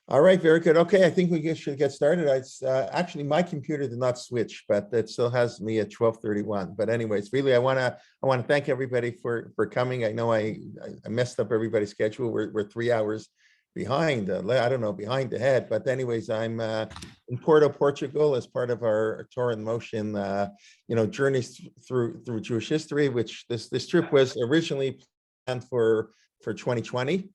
All right, very good. Okay, I think should get started. Actually, my computer did not switch, but it still has me at 12:31. But anyways, really, I want to thank everybody for coming. I know I messed up everybody's schedule. We're 3 hours behind. I don't know, behind the head. But anyways, I'm in Porto, Portugal, as part of our Torah in Motion, journeys through Jewish history. Which this trip was originally planned for 2020.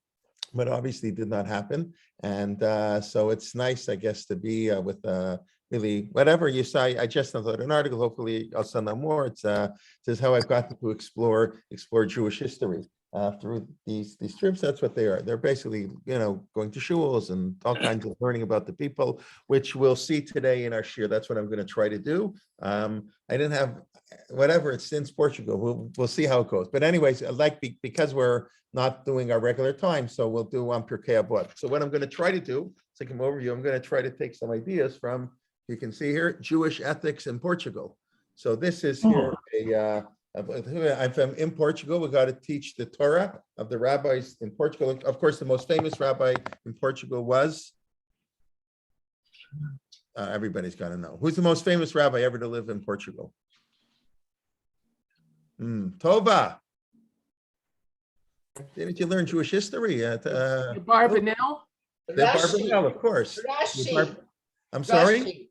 But obviously did not happen. And so it's nice, I guess, to be with really whatever you saw. I just wrote an article. Hopefully I'll send out more. It's this is how I've gotten to explore Jewish history through these trips. That's what they are. They're basically, going to shuls and all kinds of learning about the people, which we'll see today in our shir. That's what I'm going to try to do. I didn't have whatever, it's since Portugal. We'll see how it goes. But anyways, because we're not doing our regular time, so we'll do Pirkei Avot. So what I'm going to try to do, take an overview, I'm going to try to take some ideas from, you can see here, Jewish ethics in Portugal. So this is here I'm in Portugal. We got to teach the Torah of the rabbis in Portugal. Of course, the most famous rabbi in Portugal was, everybody's got to know. Who's the most famous rabbi ever to live in Portugal? Tova. Didn't you learn Jewish history at Barbanel? Barbanel, of course. I'm sorry?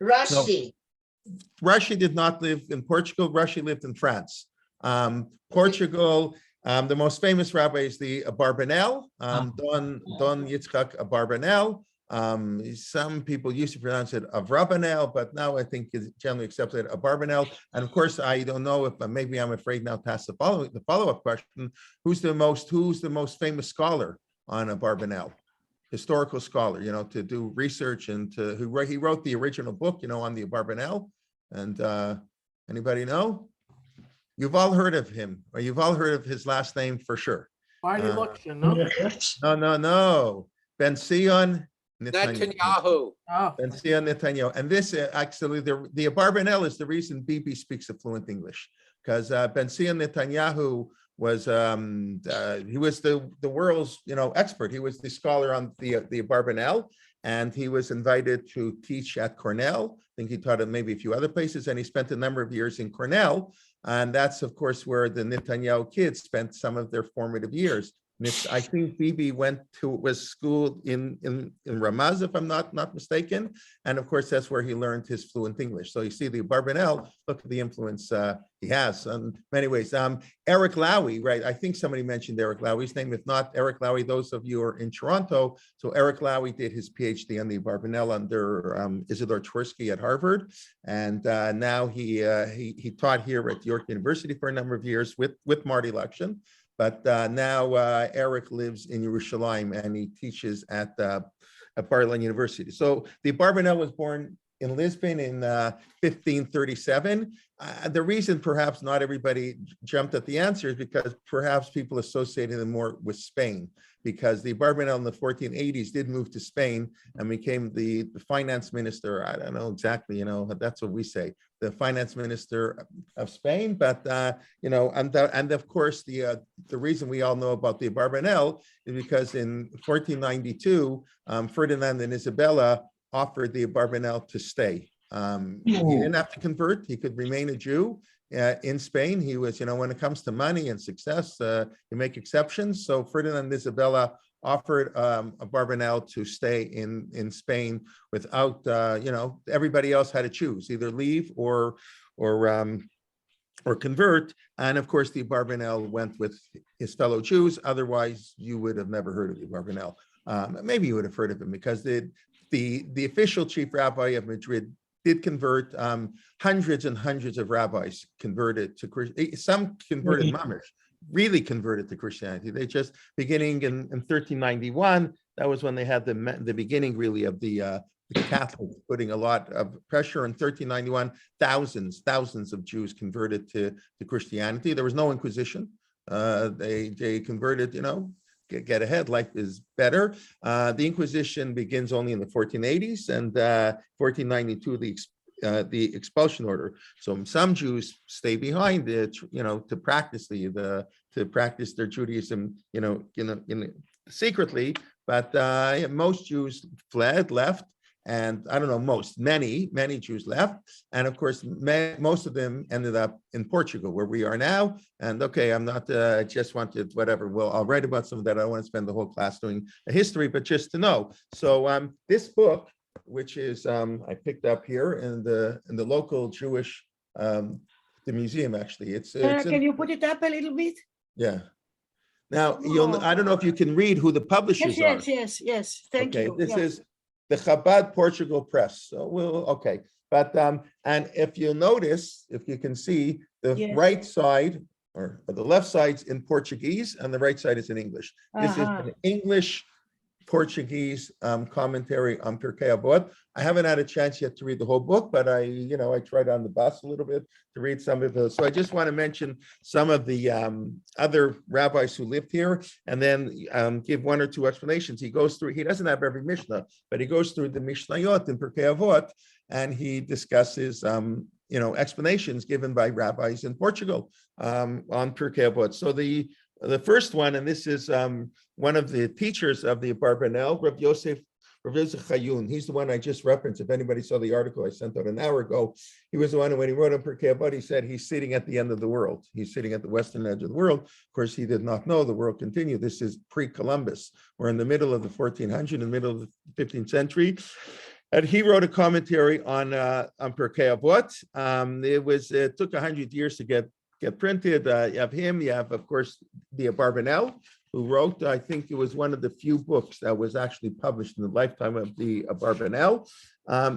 Rashi. No. Rashi did not live in Portugal. Rashi lived in France. Portugal, the most famous rabbi is the Barbanel, Don Yitzchak Barbanel. Some people used to pronounce it Avrabanel, but now I think it's generally accepted Barbanel. And of course, I don't know if maybe I'm afraid now to ask the follow-up question: who's the most famous scholar on a Barbanel? Historical scholar, to do research and he wrote the original book, on the Barbanel. And anybody know? You've all heard of him, or you've all heard of his last name for sure. No. Ben Sion Netanyahu. Ben Sion Netanyahu. And this actually, the Barbanel is the reason Bibi speaks a fluent English, because Ben Sion Netanyahu was he was the world's expert. He was the scholar on the Barbanel, and he was invited to teach at Cornell. I think he taught at maybe a few other places, and he spent a number of years in Cornell. And that's, of course, where the Netanyahu kids spent some of their formative years. I think Bibi was schooled in Ramaz, if I'm not mistaken. And of course, that's where he learned his fluent English. So you see the Barbanel, look at the influence he has in many ways. Eric Lowy, right? I think somebody mentioned Eric Lowy's name. If not, Eric Lowy, those of you who are in Toronto. So Eric Lowy did his PhD on the Barbanel under Isidore Tversky at Harvard. And now he taught here at York University for a number of years with Marty Luxon. But now Eric lives in Jerusalem, and he teaches at Bar-Ilan University. So the Barbanel was born in Lisbon in 1537. The reason perhaps not everybody jumped at the answer is because perhaps people associated him more with Spain, because the Barbanel in the 1480s did move to Spain and became the finance minister. I don't know exactly, that's what we say, the finance minister of Spain. But and of course the reason we all know about the Barbanel is because in 1492 Ferdinand and Isabella offered the Barbanel to stay. He didn't have to convert; he could remain a Jew in Spain. He was, when it comes to money and success, you make exceptions. So Ferdinand and Isabella offered a Barbanel to stay in Spain without, everybody else had to choose, either leave or convert. And of course, the Barbanel went with his fellow Jews. Otherwise, you would have never heard of the Barbanel. Maybe you would have heard of him because the official chief rabbi of Madrid did convert. Hundreds and hundreds of rabbis converted to Christianity. Some converted mamish, really converted to Christianity. They just, beginning in 1391, that was when they had the beginning really of the Catholics putting a lot of pressure. In 1391, thousands of Jews converted to Christianity. There was no Inquisition. They converted, get ahead, life is better. The Inquisition begins only in the 1480s, and 1492 the expulsion order. So some Jews stay behind it, to practice to practice their Judaism, secretly. but most Jews fled, left, and I don't know, many Jews left. And of course, most of them ended up in Portugal, where we are now. And okay, I'm not, just wanted, whatever, well, I'll write about some of that. I don't want to spend the whole class doing a history, but just to know. So this book, which is, I picked up here in the local Jewish, the museum, actually. It's Can you put it up a little bit? Yeah. Now, I don't know if you can read who the publishers are. Yes. Thank you. This is the Chabad Portugal Press. So okay. But and if you notice, if you can see, the right side or the left side's in Portuguese and the right side is in English. This is an English Portuguese commentary on Pirkei Avot. I haven't had a chance yet to read the whole book, but I tried on the bus a little bit to read some of those. So I just want to mention some of the other rabbis who lived here, and then give one or two explanations. He goes through. He doesn't have every Mishnah, but he goes through the Mishnayot in Pirkei Avot, and he discusses explanations given by rabbis in Portugal on Pirkei Avot. So the first one, and this is one of the teachers of the Abarbanel, Rabbi Yosef Chayun. He's the one I just referenced. If anybody saw the article I sent out an hour ago, he was the one who, when he wrote on Pirkei Avot, he said he's sitting at the end of the world. He's sitting at the western edge of the world. Of course, he did not know the world continued. This is pre-Columbus. We're in the middle of the 1400s, in the middle of the 15th century. And he wrote a commentary on Pirkei Avot. It took 100 years to get printed. You have him. You have, of course, the Abarbanel, who wrote, I think it was one of the few books that was actually published in the lifetime of the Abarbanel.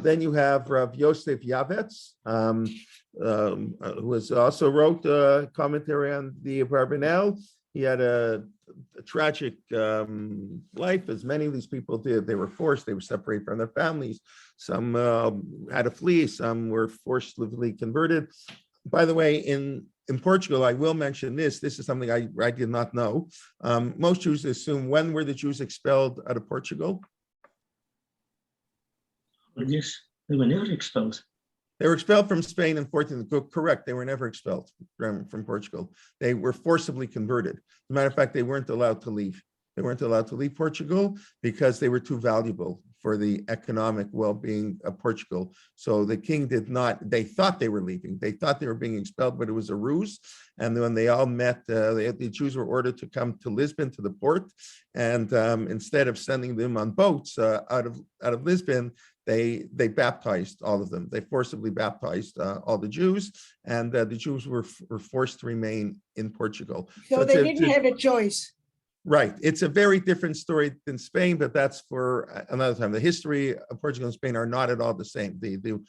Then you have Rav Yosef Yavetz, who was also wrote a commentary on the Abarbanel. He had a tragic life, as many of these people did. They were forced, they were separated from their families. Some had to flee, some were forcibly converted. By the way, in Portugal, I will mention this is something I did not know. Most Jews assume, when were the Jews expelled out of Portugal? Yes, they were never expelled. They were expelled from Spain in 14. Correct, they were never expelled from Portugal. They were forcibly converted. As a matter of fact, they weren't allowed to leave. They weren't allowed to leave Portugal because they were too valuable for the economic well-being of Portugal. So the king they thought they were leaving. They thought they were being expelled, but it was a ruse. And when they all met, the Jews were ordered to come to Lisbon, to the port. And instead of sending them on boats out of Lisbon, they baptized all of them. They forcibly baptized all the Jews, and the Jews were forced to remain in Portugal. So they didn't have a choice. Right. It's a very different story than Spain, but that's for another time. The history of Portugal and Spain are not at all the same.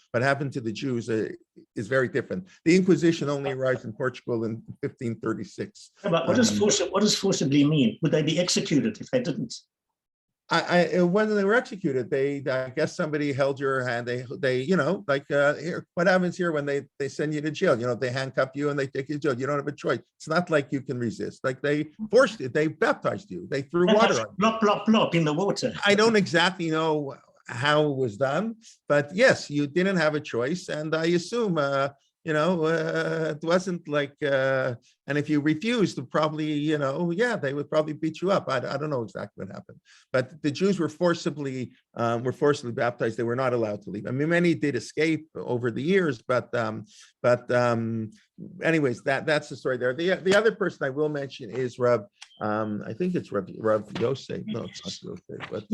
What happened to the Jews is very different. The Inquisition only arrived in Portugal in 1536. But what does forcibly mean? Would they be executed if they didn't? When they were executed, I guess somebody held your hand. Here, what happens here when they send you to jail? They handcuff you and they take you to jail. You don't have a choice. It's not like you can resist. Like, they forced it. They baptized you. They threw water on you. Plop, plop, plop in the water. I don't exactly know how it was done, but yes, you didn't have a choice. And I assume, it wasn't like, and if you refused, probably, they would probably beat you up. I don't know exactly what happened, but the Jews were forcibly baptized. They were not allowed to leave. I mean, many did escape over the years, but anyways, that's the story there. The other person I will mention is Rav, I think it's Rav Yosef. No, it's not Yosef, but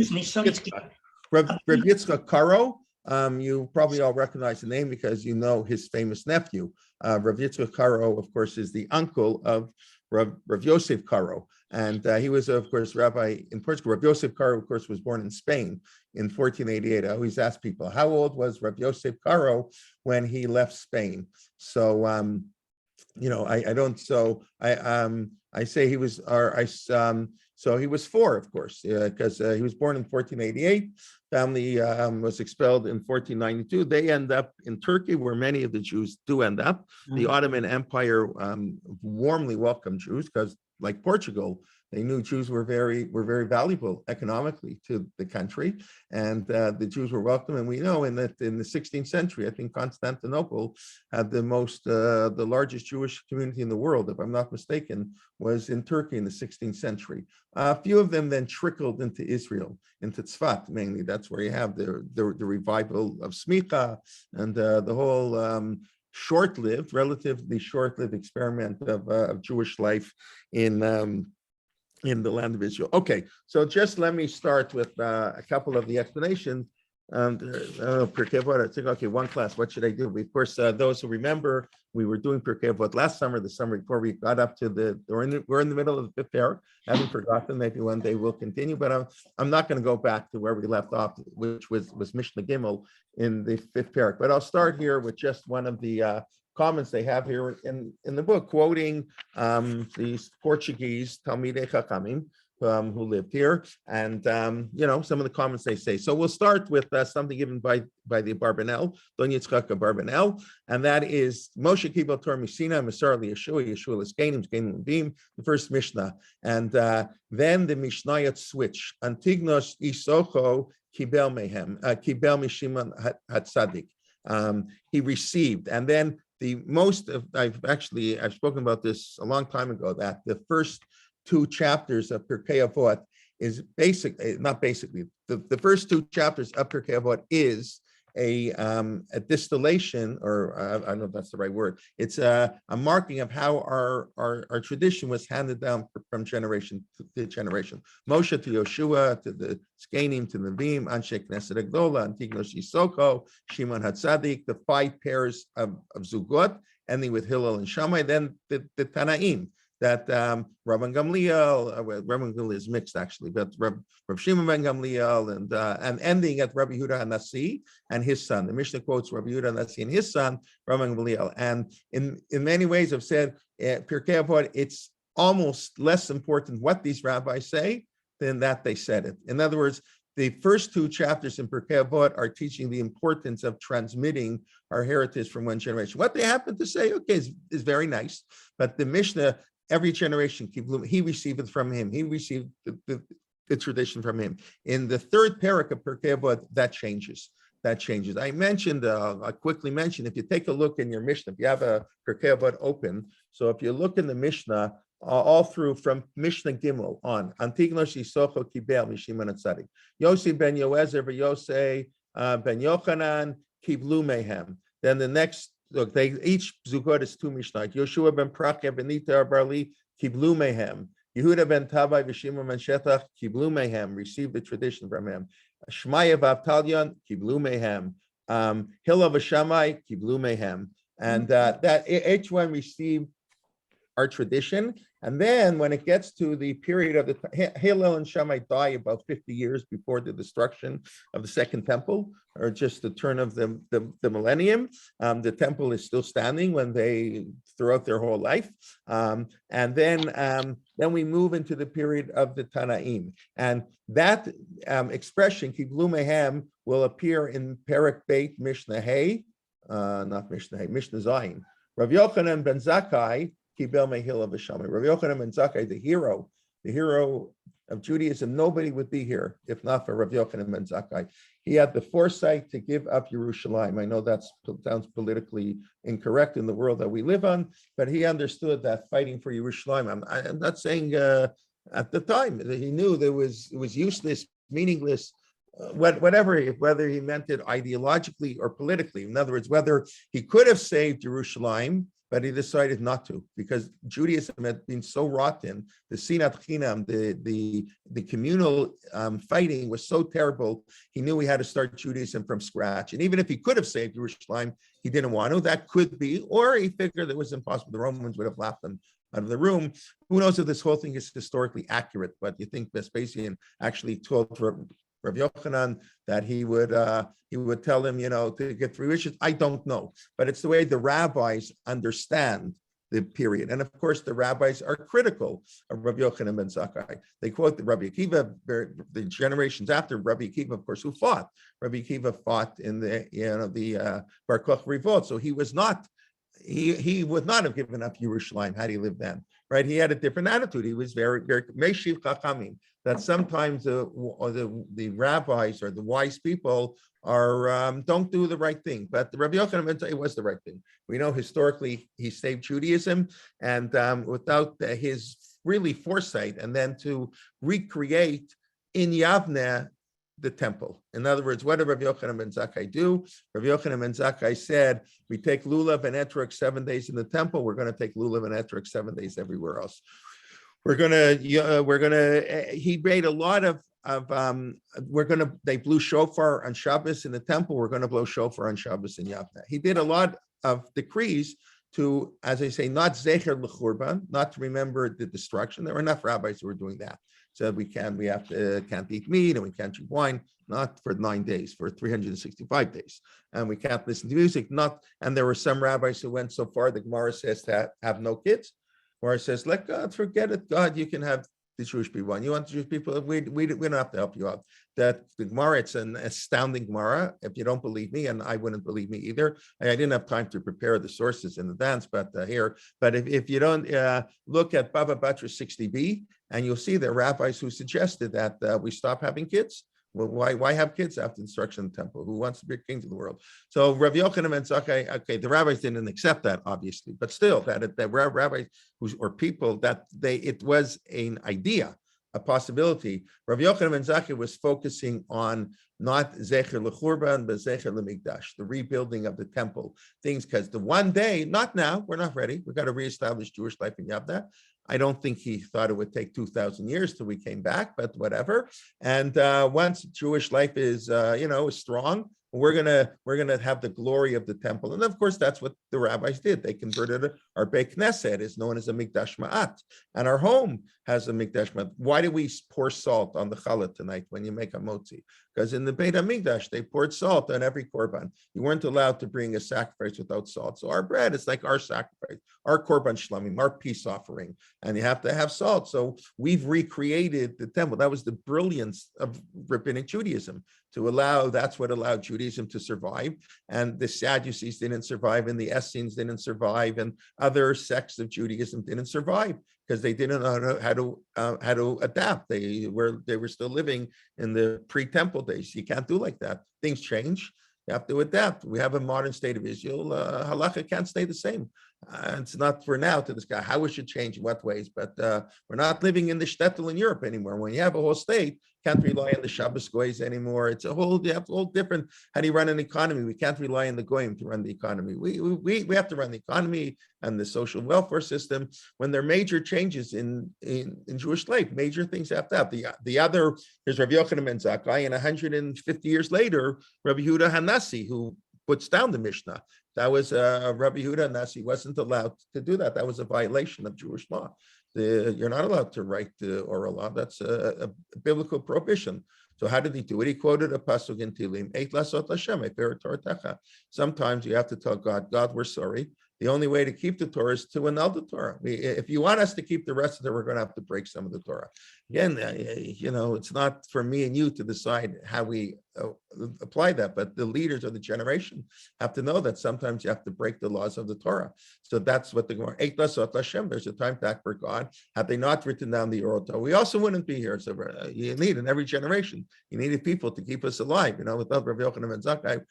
Rav Yitzchak Karo. You probably all recognize the name because you know his famous nephew. Rav Yitzchak Karo, of course, is the uncle of Rav Yosef Karo. And he was, of course, rabbi in Portugal. Rav Yosef Karo, of course, was born in Spain in 1488. I always ask people, how old was Rav Yosef Karo when he left Spain? So, I say he was, so he was 4, of course, because he was born in 1488. Family was expelled in 1492. They end up in Turkey, where many of the Jews do end up. The Ottoman Empire warmly welcomed Jews because, like Portugal, They knew Jews were very valuable economically to the country, and the Jews were welcome. And we know in the 16th century, I think Constantinople had the largest Jewish community in the world, if I'm not mistaken, was in Turkey in the 16th century. A few of them then trickled into Israel, into Tzfat mainly. That's where you have the revival of Smicha and the whole relatively short-lived experiment of Jewish life in the land of Israel. Okay, so just let me start with a couple of the explanations. Pirkei Avot, I think, okay, one class, what should I do? Of course, those who remember, we were doing Pirkei Avot last summer, the summer before we got up to we're in the middle of the fifth parak. I haven't forgotten, maybe one day we'll continue, but I'm not going to go back to where we left off, which was Mishnah Gimel in the fifth parak. But I'll start here with just one of the comments they have here in the book, quoting these Portuguese Talmidei Chachamim who lived here, and some of the comments they say. So we'll start with something given by the Abarbanel, Don Yitzchak Abarbanel, and that is Moshe Kibel Torah Misina Masar Yeshua L'Skenim L'Bim, the first Mishnah, and then the Mishnayot switch. Antignos Isocho Kibel Mehem Kibel Mishiman Hatzadik. He received, and then I've spoken about this a long time ago, that the first two chapters of Pirkei Avot is the first two chapters of Pirkei Avot is a distillation, or I don't know if that's the right word. It's a marking of how our tradition was handed down from generation to generation. Moshe to Yoshua, to the Skenim, to the Nevi'im, Anshe Knesset Agdola, Antignos Yisoko, Shimon Hatzadik, the 5 pairs of Zugot, ending with Hillel and Shammai, then the Tanaim, that Rabban Gamliel is mixed actually, but Rabbi Shimon ben Gamliel, and ending at Rabbi Yehuda HaNasi and his son. The Mishnah quotes Rabbi Yehuda HaNasi and his son, Rabban Gamliel. And in many ways I've said, Pirkei Avot, it's almost less important what these rabbis say than that they said it. In other words, the first two chapters in Pirkei Avot are teaching the importance of transmitting our heritage from one generation. What they happen to say, okay, is very nice, but the Mishnah, every generation, he received it from him. He received the tradition from him. In the third parak of Pirkei Avot, that changes. I mentioned, I quickly mentioned, if you take a look in your Mishnah, if you have a Pirkei Avot open, so if you look in the Mishnah, all through from Mishnah Gimel on, Antignos Yissocho Kibel Mishimon Hatzadik, Yossi ben Yoezer v'Yosei ben Yochanan Kiblu Mehem. Then the next, look, each Zugot is 2 Mishnayot. Yoshua ben Prachya ben Nita Barli Kiblu Mehem. Yehuda ben Tavai v'Shimon ben Shetach Kiblu Mehem, received the tradition from him. Shmaya v'Avtalyon Kiblu Mehem. Hillel v'Shammai Kiblu Mehem. And that each one received our tradition. And then when it gets to the period of the Hillel and Shammai die about 50 years before the destruction of the Second Temple, or just the turn of the millennium. The temple is still standing when they throughout their whole life. And then we move into the period of the Tanaim. And that expression, Kiblu Mehem, will appear in Perek Beit Mishnah Hay, not Mishnah Hay, Mishnah Zayin. Rav Yochanan ben Zakkai, Kibel Mehil of Shammai. Rabbi Yochanan ben Zakkai, the hero of Judaism, nobody would be here if not for Rabbi Yochanan ben Zakkai. He had the foresight to give up Yerushalayim. I know that sounds politically incorrect in the world that we live on, but he understood that fighting for Yerushalayim. I'm not saying at the time he knew it was useless, meaningless. Whether he meant it ideologically or politically. In other words, whether he could have saved Yerushalayim, but he decided not to, because Judaism had been so rotten. The sinat chinam, the communal fighting was so terrible. He knew he had to start Judaism from scratch. And even if he could have saved Yerushalayim, he didn't want to. That could be, or he figured it was impossible. The Romans would have laughed him out of the room. Who knows if this whole thing is historically accurate? But you think Vespasian actually told Rav Yochanan that he would tell him, to get 3 wishes? I don't know, but it's the way the rabbis understand the period. And of course, the rabbis are critical of Rabbi Yochanan ben Zakkai. They quote the Rabbi Akiva, the generations after Rabbi Akiva, of course, who fought. Rabbi Akiva fought in the Bar Kokhba revolt, so he would not have given up Yerushalayim had he lived then. right? He had a different attitude. He was very, very Meshiv Chachamim, that sometimes the rabbis or the wise people are don't do the right thing. But Rabbi Yochanan ben Zakkai was the right thing. We know historically he saved Judaism, and without his really foresight, and then to recreate in Yavne the temple. In other words, what did Rabbi Yochanan ben Zakkai do? Rabbi Yochanan ben Zakkai said, we take lulav and etrog 7 days in the temple, we're going to take lulav and etrog 7 days everywhere else. He made a lot of they blew shofar on Shabbos in the temple, we're going to blow shofar on Shabbos in Yavne. He did a lot of decrees to, as I say, not zecher l'churban, not to remember the destruction. There were enough rabbis who were doing that. So can't eat meat and we can't drink wine, not for 9 days, for 365 days. And we can't listen to music, and there were some rabbis who went so far, the Gemara says, to have no kids. Gemara says, let God, forget it, God, you can have the Jewish people. And you want the Jewish people, we don't have to help you out. That the Gemara, it's an astounding Gemara. If you don't believe me, and I wouldn't believe me either, I didn't have time to prepare the sources in advance, but if you don't look at Baba Batra 60b, and you'll see the rabbis who suggested that we stop having kids. Well, why have kids after the destruction of the temple? Who wants to be king of the world? So Rabbi Yochanan ben Zakkai, okay, the rabbis didn't accept that, obviously, but still, that rabbis or people it was an idea, a possibility. Rabbi Yochanan ben Zakkai was focusing on not zecher l'churban, but zecher l'mikdash, the rebuilding of the temple, things, because the one day, not now, we're not ready. We've got to reestablish Jewish life in Yavne. I don't think he thought it would take 2,000 years till we came back, but whatever. And once Jewish life is, is strong, we're gonna have the glory of the temple. And of course, that's what the rabbis did. They converted our Beit Knesset, is known as a Mikdash Ma'at, and our home has a Mikdash Ma'at. Why do we pour salt on the challah tonight when you make a motzi? Because in the Beit HaMikdash, they poured salt on every korban. You weren't allowed to bring a sacrifice without salt. So our bread is like our sacrifice, our korban shlamim, our peace offering, and you have to have salt. So we've recreated the temple. That was the brilliance of rabbinic Judaism, to allow, that's what allowed Judaism to survive. And the Sadducees didn't survive, and the Essenes didn't survive, and other sects of Judaism didn't survive because they didn't know how to adapt. They were still living in the pre-temple days. You can't do like that. Things change. You have to adapt. We have a modern state of Israel. Halacha can't stay the same. It's not for now to discuss how it should change in what ways, but we're not living in the shtetl in Europe anymore. When you have a whole state, can't rely on the Shabbos goys anymore. It's a whole different. How do you run an economy? We can't rely on the goyim to run the economy. We have to run the economy and the social welfare system. When there are major changes in Jewish life, major things have to happen. The other, there's Rabbi Yochanan ben Zakkai, and 150 years later, Rabbi Yehuda Hanassi, who puts down the Mishnah. That was Rabbi Yehuda Hanassi wasn't allowed to do that. That was a violation of Jewish law. You're not allowed to write the oral law. That's a biblical prohibition. So how did he do it? He quoted a pasuk in Tehillim, Eit lasot Hashem, efer Torah. Sometimes you have to tell God, we're sorry. The only way to keep the Torah is to annul the Torah. If you want us to keep the rest of it, we're going to have to break some of the Torah. Again, it's not for me and you to decide how we apply that, but the leaders of the generation have to know that sometimes you have to break the laws of the Torah. So that's what the Gemara, Eit lasot Hashem, there's a time back for God. Had they not written down the oral Torah, we also wouldn't be here. So you need, in every generation, you needed people to keep us alive. Without Rabbi Yochanan ben Zakkai,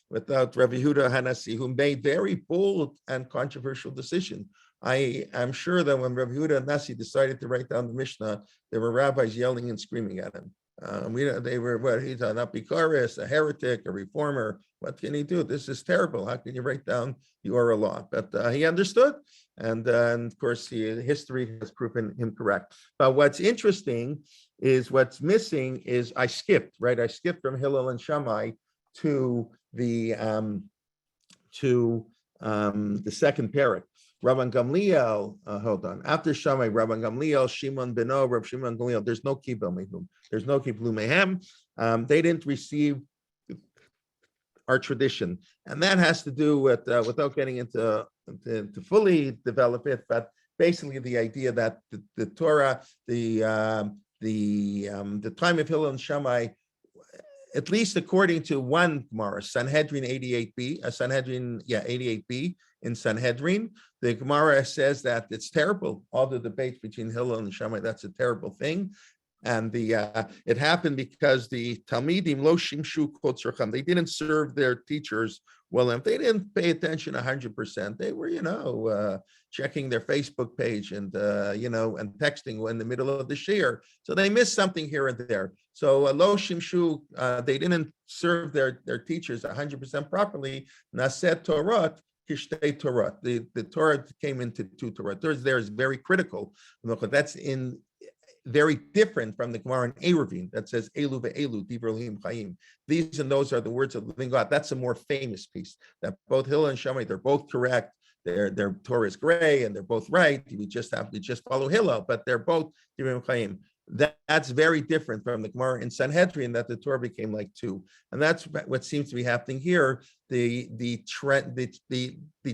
without Rabbi Yehuda Hanassi, who made very bold and controversial decision. I am sure that when Rabbi Yehuda Hanassi decided to write down the Mishnah, there were rabbis yelling and screaming at him. They were, he's an apikaris, a heretic, a reformer. What can he do? This is terrible. How can you write down the oral law? But he understood. And of course, history has proven him correct. But what's interesting is what's missing is I skipped from Hillel and Shammai to the second parak. Rabban Gamliel, hold on. After Shammai, Rabban Gamliel, Shimon Beno, Rav Shimon Gamliel. There's no kibbel mehum. There's no kibblu mehem. They didn't receive our tradition, and that has to do with, without getting into to fully develop it, but basically the idea that the Torah, the time of Hillel and Shammai, at least according to one Gemara, Sanhedrin 88b, 88b, in Sanhedrin. The Gemara says that it's terrible. All the debates between Hillel and Shammai, that's a terrible thing. And it happened because the Talmidim lo shimshu kol tzorcham. They didn't serve their teachers well enough. They didn't pay attention 100%. They were, checking their Facebook page and and texting in the middle of the shiur. So they missed something here and there. So lo shimshu, they didn't serve their teachers 100% properly. Naset Torah. Kishtei Torah. The Torah came into two Torah. There is very critical. That's very different from the Gemara in Eruvin that says Elu ve'elu divrei Elohim chayim. These and those are the words of the living God. That's a more famous piece. That both Hillel and Shammai, they're both correct. Their Torah is gray and they're both right. We just follow Hillel, but they're both divrei Elohim chayim. That's very different from the Gemara in Sanhedrin that the Torah became like two, and that's what seems to be happening here. The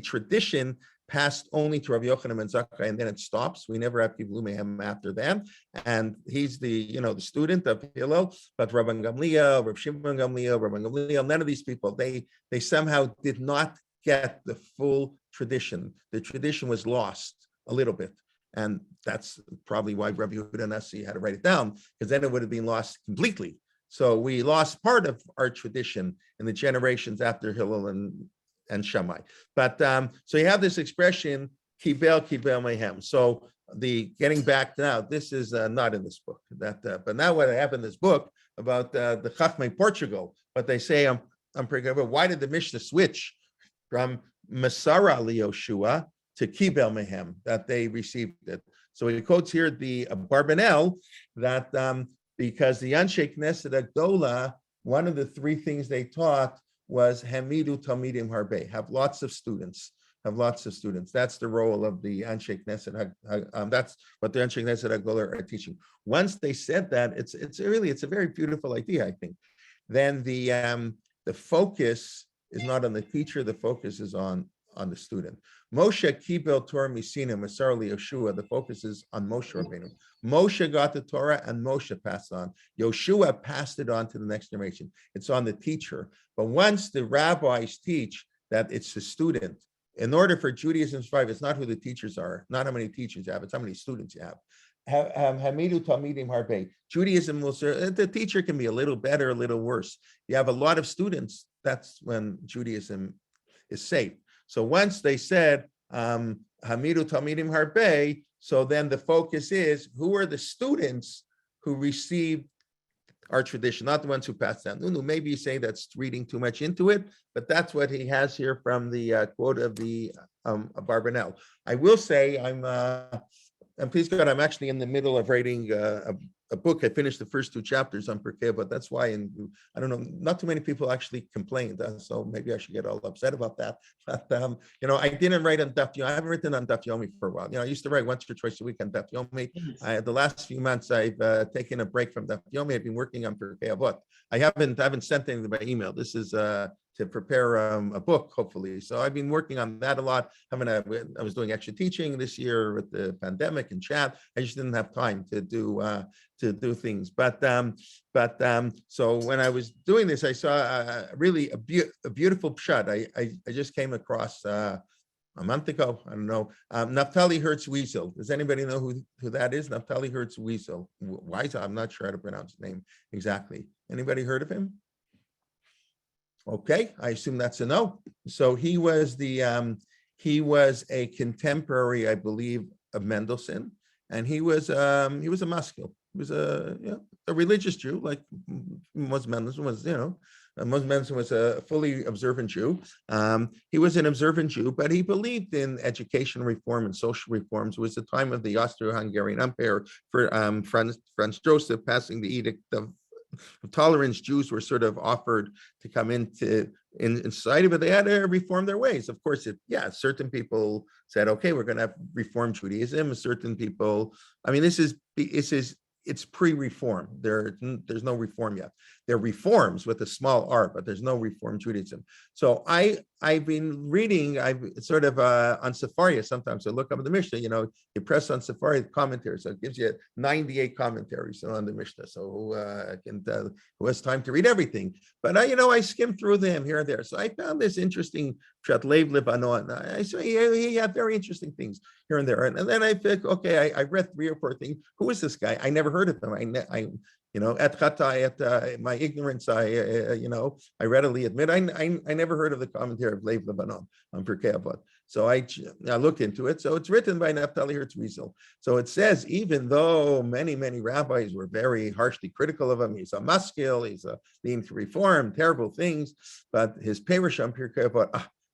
tradition passed only to Rabbi Yochanan ben Zakkai, and then it stops. We never have people Mehem after them, and he's the student of Hillel. But Rabbi Gamliel, Rabbi Shimon Gamliel, none of these people they somehow did not get the full tradition. The tradition was lost a little bit, and that's probably why Rabbi Yehuda Nasi had to write it down, because then it would have been lost completely. So we lost part of our tradition in the generations after Hillel and Shammai. But so you have this expression, kibel mehem. So the getting back now, this is not in this book. But now what I have in this book about the Chachmei Portugal, but they say I'm pretty good. Why did the Mishnah switch from Masara Yoshua to kibel mehem, that they received it? So he quotes here the Barbanel that because the Anshe Knesset Agdola, one of the three things they taught was Hamidu Talmidim Harbe, have lots of students. That's the role of the Anshe Knesset. That's what the Anshe Knesset Agdola are teaching. Once they said that, it's a very beautiful idea, I think. Then the focus is not on the teacher, the focus is on the student. Moshe Kibel Torah Misina Masar Yoshua, the focus is on Moshe Rabbeinu. Moshe got the Torah and Moshe passed on. Yoshua passed it on to the next generation. It's on the teacher. But once the rabbis teach that it's the student, in order for Judaism to survive, it's not who the teachers are, not how many teachers you have, it's how many students you have. Hamidu Talmidim Harbe. Judaism will serve, the teacher can be a little better, a little worse. You have a lot of students, that's when Judaism is safe. So once they said, Hamidu Talmidim Harbe, so then the focus is, who are the students who received our tradition, not the ones who passed down. Maybe you say that's reading too much into it, but that's what he has here from the quote of the Barbanel. I will say, and please God, I'm actually in the middle of writing a book. I finished the first 2 chapters on Perkei, but that's why, and I don't know, not too many people actually complained, so maybe I should get all upset about that. But I didn't write on Daf Yomi. I haven't written on Daf Yomi for a while. I used to write once or twice a week on Daf Yomi. The last few months, I've taken a break from Daf Yomi. I've been working on Perkei Avot. I haven't sent anything by email. This is to prepare a book, hopefully. So I've been working on that a lot. I was doing extra teaching this year with the pandemic and chat. I just didn't have time to do things. But so when I was doing this, I saw really a beautiful shot. I just came across a month ago. I don't know. Naftali Hertz Wiesel. Does anybody know who that is? Naftali Hertz Wiesel. Wiesel. I'm not sure how to pronounce his name exactly. Anybody heard of him? Okay, I assume that's a no. So he was a contemporary, I believe, of Mendelssohn, and he was a maskil. He was a religious Jew, like Mendelssohn was. Mendelssohn was a fully observant Jew. He was an observant Jew, but he believed in education reform and social reforms. It was the time of the Austro-Hungarian Empire for Franz Joseph passing the edict of tolerance. Jews were sort of offered to come in society, but they had to reform their ways. Of course, certain people said, okay, we're going to reform Judaism. Certain people, it's pre-reform. There's no reform yet. There are reforms with a small r, but there's no reform Judaism. So I've been reading, I've sort of on Sefaria sometimes. I look up the Mishnah, you press on Sefaria commentaries, so it gives you 98 commentaries on the Mishnah. So who has time to read everything? But I skimmed through them here and there. So I found this interesting Pshat Lev Lebanon. So he had very interesting things here and there. And then I think, okay, I read 3 or 4 things. Who is this guy? I never heard of him. At my ignorance, I readily admit I never heard of the commentary of Lev Lebanon on Pirkei Avot. So I looked into it. So it's written by Naftali Hertz Riesel. So it says, even though many rabbis were very harshly critical of him, he's a maskil, he's being reformed, terrible things, but his Perush on Pirkei Avot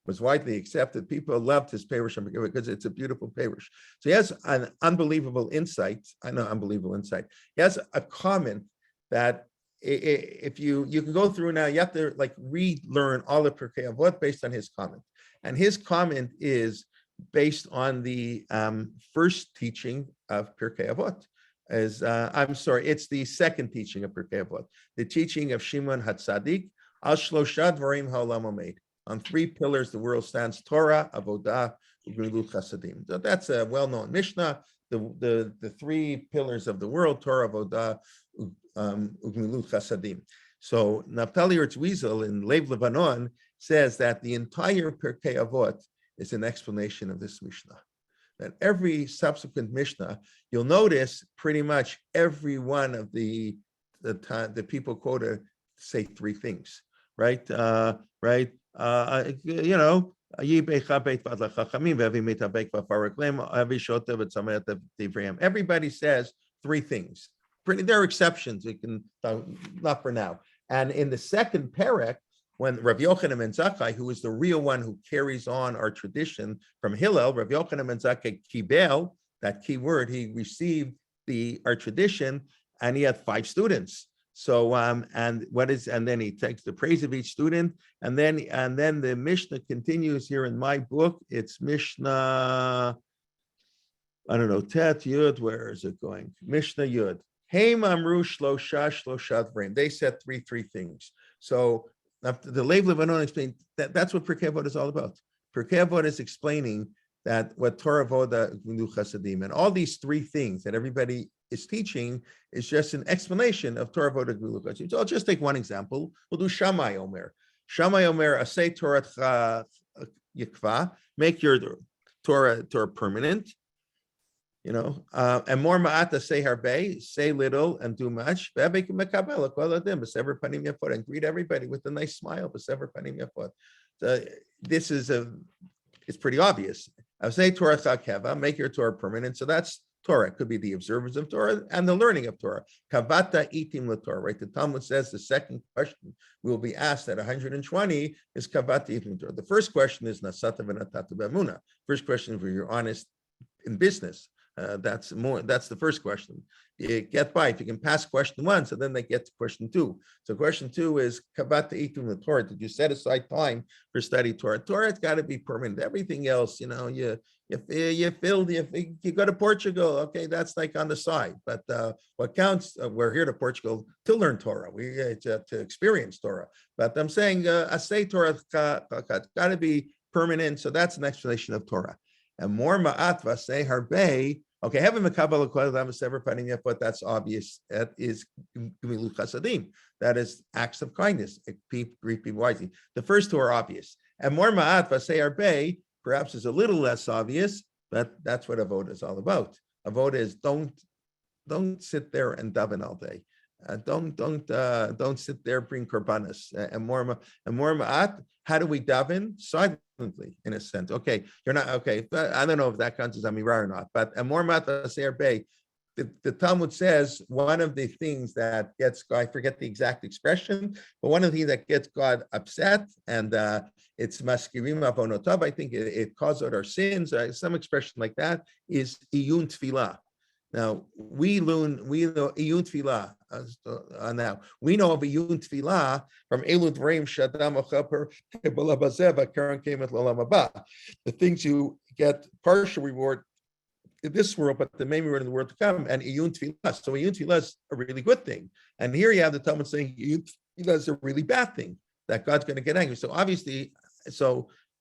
was widely accepted. People loved his Perush on Pirkei Avot because it's a beautiful Perush. So he has an unbelievable insight. I know unbelievable insight. He has a comment that if you can go through now, you have to relearn all of Pirkei Avot based on his comment. And his comment is based on the first teaching of Pirkei Avot. It's the second teaching of Pirkei Avot, the teaching of Shimon HaTzadik, Al Shlosha Dvarim Ha'olam Omed. On 3 pillars, the world stands: Torah, Avodah, Ugmilut Chasadim. So that's a well-known Mishnah. The 3 pillars of the world: Torah, Avodah, Ugmilut Chasadim. So Naftali Hertz Wiesel in Lev Lebanon says that the entire Pirkei Avot is an explanation of this Mishnah. That every subsequent Mishnah, you'll notice pretty much every one of the people quoted say 3 things, right? Everybody says 3 things. There are exceptions. We can not for now. And in the second parak, when Rav Yochanan ben Zakkai, who is the real one who carries on our tradition from Hillel, Rav Yochanan ben Zakkai kibel, that key word, he received our tradition, and he had 5 students. So and then he takes the praise of each student, and then the Mishnah continues here in my book. It's Mishnah, I don't know, Tet Yud. Where is it going? Mishnah Yud. Heim Amru Shlosha Dvarim. They said three things. So the Lev Lebanon explained that's what Pirkei Avot is all about. Pirkei Avot is explaining that what Torah, Avodah, Gemilut Chasadim, and all these 3 things that everybody is teaching is just an explanation of Torah, Avodah, Gemilut Chasadim. So I'll just take one example. We'll do Shammai Omer. Shammai Omer, Asay Torah Yikva, make your Torah permanent. And more ma'ata say harbe, say little and do much. And greet everybody with a nice smile. So this is it's pretty obvious. I say Torah chakeva, make your Torah permanent. So that's Torah. It could be the observance of Torah and the learning of Torah. Kavata itim l'Torah, right? The Talmud says the second question will be asked at 120 is kavata itim l'Torah. The first question is nasata v'natata b'emunah. First question is where you're honest in business. That's the first question. You get by if you can pass question 1, so then they get to question 2. So question 2 is kavata itum the Torah. Did you set aside time for study Torah? Torah's got to be permanent. Everything else, you go to Portugal, okay, that's like on the side. But what counts? We're here to Portugal to learn Torah. To experience Torah. But I'm saying asay Torah got to be permanent. So that's an explanation of Torah. And more ma'atva say harbe. Okay, having mekabel kolam sever panim yafot. That's obvious. That is gemilut chasadim. That is acts of kindness. Greet people wisely. The first 2 are obvious. And more ma'atva say harbe perhaps is a little less obvious, but that's what avoda is all about. Avoda is don't sit there and daven all day. Don't sit there bring korbanos. And more ma'at. How do we daven? Silently, in a sense. Okay, you're not okay. I don't know if that counts as amirah or not. But more ma'at seir bay. The Talmud says one of the things that gets God, I forget the exact expression, but one of the things that gets God upset, and it's maskirim avonotav. I think it calls out our sins. Some expression like that is iyun tefillah. Now we know iyun tefillah. Now we know of iyun tefillah from Elu Dvarim Shadam Achaper Kabbalah Bazeva Karen Kemet L'Olam Haba. The things you get partial reward in this world, but the main reward in the world to come. And iyun tefillah. So iyun tefillah is a really good thing. And here you have the Talmud saying iyun tefillah is a really bad thing, that God's going to get angry. So obviously,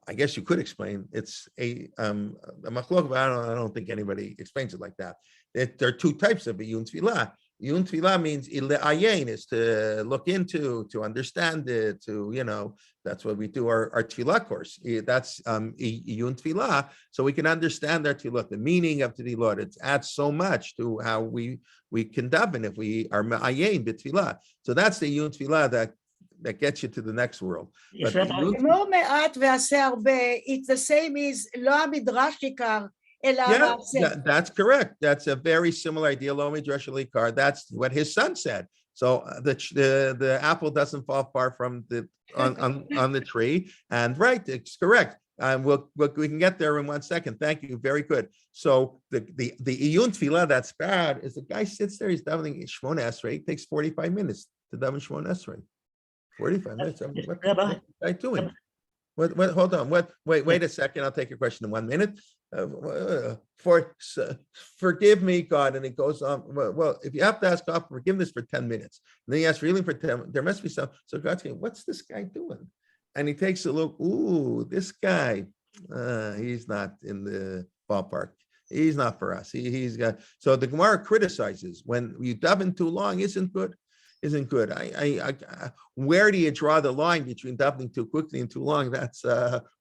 I guess you could explain it's a machlok, but I don't think anybody explains it like that. There are 2 types of iyun tefillah. Iyun Tefillah means ayin, is to look into, to understand it, to, that's what we do our Tefillah course. That's Iyun Tefillah, so we can understand our Tefillah, the meaning of Tefillah. It adds so much to how we can daven if we are ayin b'Tefillah. So that's the Iyun Tefillah that gets you to the next world. Yes, But Rabbi. אמור מעט ועשה הרבה, it's the same as לא המדרש עיקר, אלא Yeah, המעשה. that's correct. That's a very similar idea. Lo midrash likar. That's what his son said. So the apple doesn't fall far from the on the tree. And right, it's correct. And we can get there in 1 second. Thank you. Very good. So the iyun tefillah that's bad is the guy sits there. He's davening Shmona Esrei. It takes 45 minutes to daven Shmona Esrei. 45 minutes. What's I doing? What? Hold on. Wait a second. I'll take your question in 1 minute. Forgive me, God, and it goes on. Well, if you have to ask God for forgiveness for 10 minutes, and then you ask really for 10, there must be some. So God's saying, "What's this guy doing?" And he takes a look. Ooh, this guy, he's not in the ballpark. He's not for us. He's got. So the Gemara criticizes when you daven too long isn't good. Isn't good. Where do you draw the line between davening too quickly and too long? That's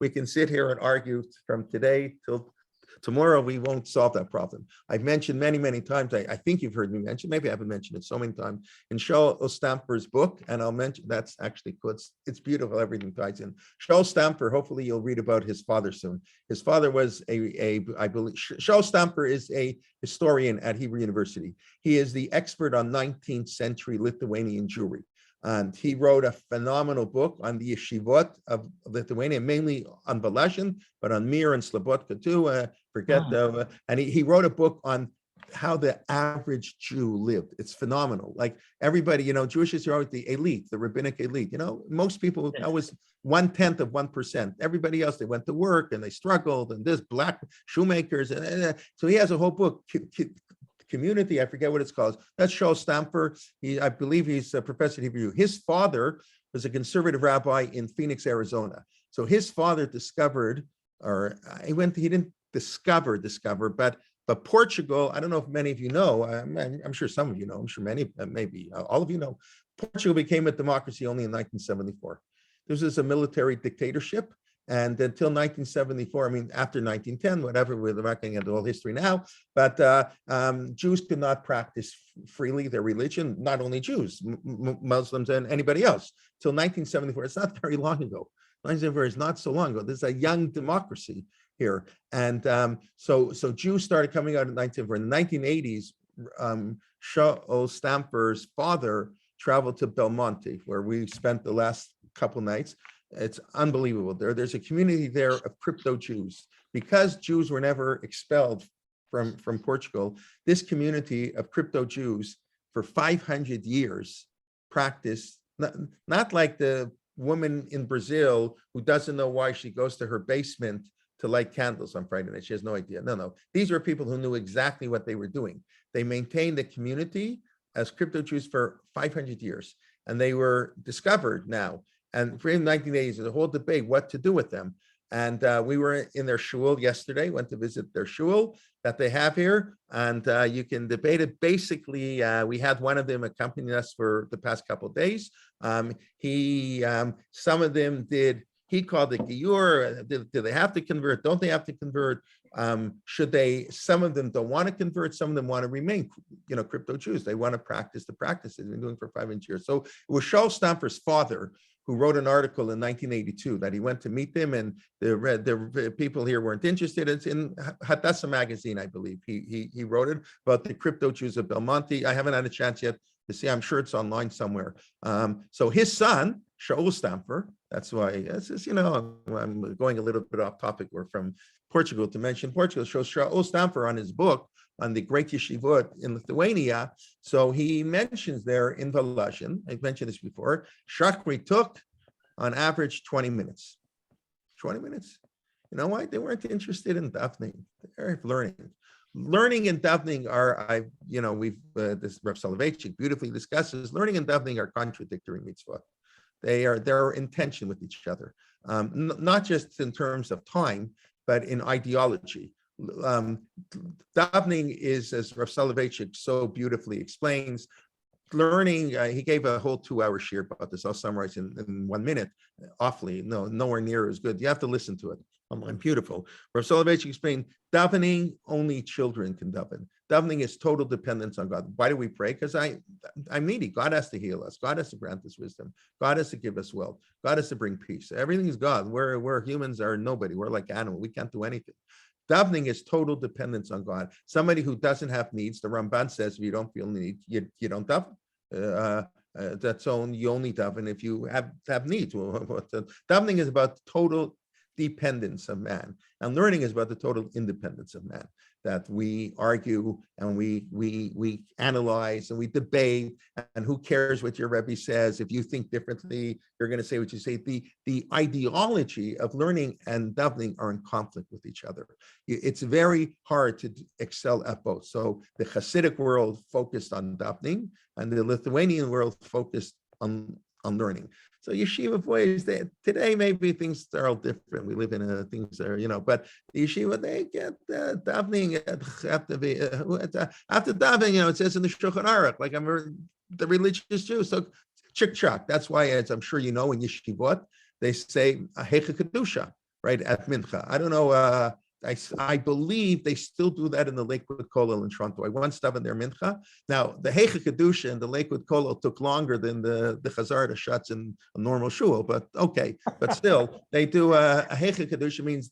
we can sit here and argue from today till tomorrow. We won't solve that problem. I've mentioned many times. I think you've heard me mention. Maybe I haven't mentioned it so many times in Shaul Stamper's book, and I'll mention that's actually good. It's beautiful. Everything ties in. Shaul Stamper. Hopefully, you'll read about his father soon. His father was I believe Shaul Stamper is a historian at Hebrew University. He is the expert on 19th century Lithuanian Jewry. And he wrote a phenomenal book on the yeshivot of Lithuania, mainly on Volozhin, but on Mir and Slobodka too. And he wrote a book on how the average Jew lived. It's phenomenal. Like everybody, Jewish history, always the elite, the rabbinic elite. Most people, that was 1/10 of 1%. Everybody else, they went to work and they struggled, and this black shoemakers. So he has a whole book. Community, I forget what it's called. That's Shaul Stamper. I believe he's a professor at Hebrew. His father was a conservative rabbi in Phoenix, Arizona. So his father discovered, or he didn't discover, but Portugal, I don't know if many of you know, I'm sure some of you know, I'm sure many, maybe all of you know, Portugal became a democracy only in 1974. This is a military dictatorship. And until 1974, I mean, after 1910, whatever, we're not getting into all history now, but Jews could not practice freely their religion, not only Jews, Muslims and anybody else, till 1974. It's not very long ago. 1974 is not so long ago. This is a young democracy here. And so Jews started coming out in 1974. In the 1980s, Shaul Stamper's father traveled to Belmonte, where we spent the last couple nights. It's unbelievable. There's a community there of crypto Jews. Because Jews were never expelled from Portugal, this community of crypto Jews for 500 years practiced, not like the woman in Brazil who doesn't know why she goes to her basement to light candles on Friday night. She has no idea. No. These were people who knew exactly what they were doing. They maintained the community as crypto Jews for 500 years. And they were discovered now. And in the 1980s, there's a whole debate what to do with them. And we were in their shul yesterday, went to visit their shul that they have here. And you can debate it. Basically, we had one of them accompanying us for the past couple of days. Some of them did, he called it Giyur. Do they have to convert? Don't they have to convert? Should they, some of them don't want to convert. Some of them want to remain, crypto Jews. They want to practice the practices they've been doing for 500 years. So it was Shaul Stamper's father who wrote an article in 1982 that he went to meet them, and the people here weren't interested. It's in Hadassah magazine, I believe. He wrote it about the crypto Jews of Belmonte. I haven't had a chance yet to see. I'm sure it's online somewhere. So his son, Shaul Stamper, that's why, I'm going a little bit off topic. We're from Portugal to mention Portugal. Shows Shaul Stamper on his book on the great yeshivot in Lithuania. So he mentions there in Volozhin, I've mentioned this before, Shachri took on average 20 minutes. 20 minutes. You know why? They weren't interested in davening. They're learning. Learning and davening are, this Rav Soloveitchik beautifully discusses, learning and davening are contradictory mitzvah. They're in tension with each other, not just in terms of time, but in ideology. davening is, as Rav Soloveitchik so beautifully explains, learning. He gave a whole 2-hour shir about this. I'll summarize in 1 minute. Awfully, nowhere near as good. You have to listen to it. Online, beautiful. Rav Soloveitchik explained, davening, only children can daven. Davening is total dependence on God. Why do we pray? Because I'm needy. God has to heal us. God has to grant us wisdom. God has to give us wealth. God has to bring peace. Everything is God. We're humans are nobody. We're like animals. We can't do anything. Davening is total dependence on God. Somebody who doesn't have needs, the Ramban says, if you don't feel need, you don't daven. That's you only daven if you have needs. Davening is about total dependence of man, and learning is about the total independence of man. That we argue and we analyze and we debate, and who cares what your Rebbe says? If you think differently, you're going to say what you say. The ideology of learning and davening are in conflict with each other. It's very hard to excel at both. So the Hasidic world focused on davening, and the Lithuanian world focused on learning. So yeshiva boys, today maybe things are all different. We live in things are, but the yeshiva, they get davening after davening, it says in the Shulchan Aruch, like I'm the religious Jew. So chick-chock. That's why, as I'm sure you know, in yeshivot, they say Hecha Kedusha, right, at Mincha. I don't know, I believe they still do that in the Lakewood Kollel in Toronto. I once davened their Mincha. Now, the Hecha Kedusha in the Lakewood Kollel took longer than the Chazar Shuts in a normal shul, but okay. But still, they do a Hecha Kedusha means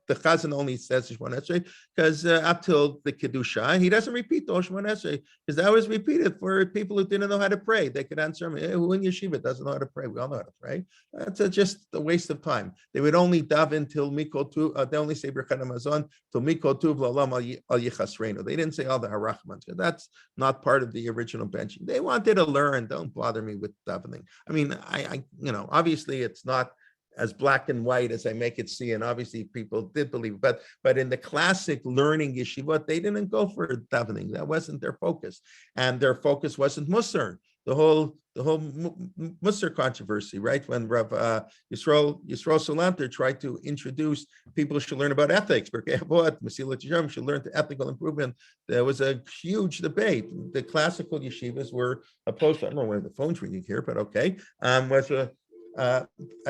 the Chazan only says Shemona Esrei because up till the Kedusha, he doesn't repeat the Shemona Esrei because that was repeated for people who didn't know how to pray. They could answer me, who in yeshiva doesn't know how to pray? We all know how to pray. That's just a waste of time. They would only daven till Mikol Tuv. They only say Birkat Hamazon till Mikol Tuv L'Olam Al Yichasreinu. They didn't say all the Harachmans. That's not part of the original benching. They wanted to learn. Don't bother me with davening. I mean, I obviously it's not as black and white as I make it see, and obviously people did believe, but in the classic learning yeshiva, they didn't go for davening. That wasn't their focus, and their focus wasn't Musar. The whole Musar controversy, right? When Rav Yisrael Salanter tried to introduce people should learn about ethics, should learn to ethical improvement. There was a huge debate. The classical yeshivas were opposed. I don't know where the phone's ringing here, but okay, was a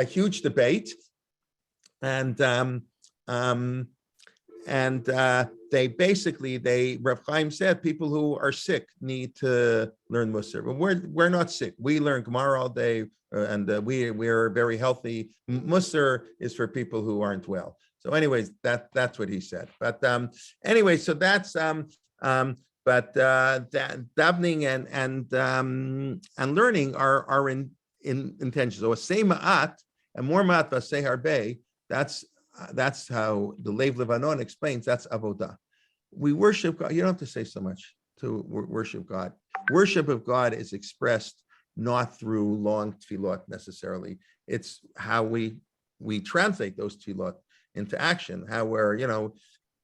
huge debate, and they basically Rav Chaim said people who are sick need to learn Musar, but we're not sick. We learn Gemara all day, and we're very healthy. Musar is for people who aren't well. So, anyways, that's what he said. But anyway, so that's but davening and learning are in intention. So a say ma'at and more ma'at v'aseh harbe. That's how the Lev Levanon explains. That's avodah. We worship God. You don't have to say so much to worship God. Worship of God is expressed not through long tefillot necessarily. It's how we translate those tefillot into action. How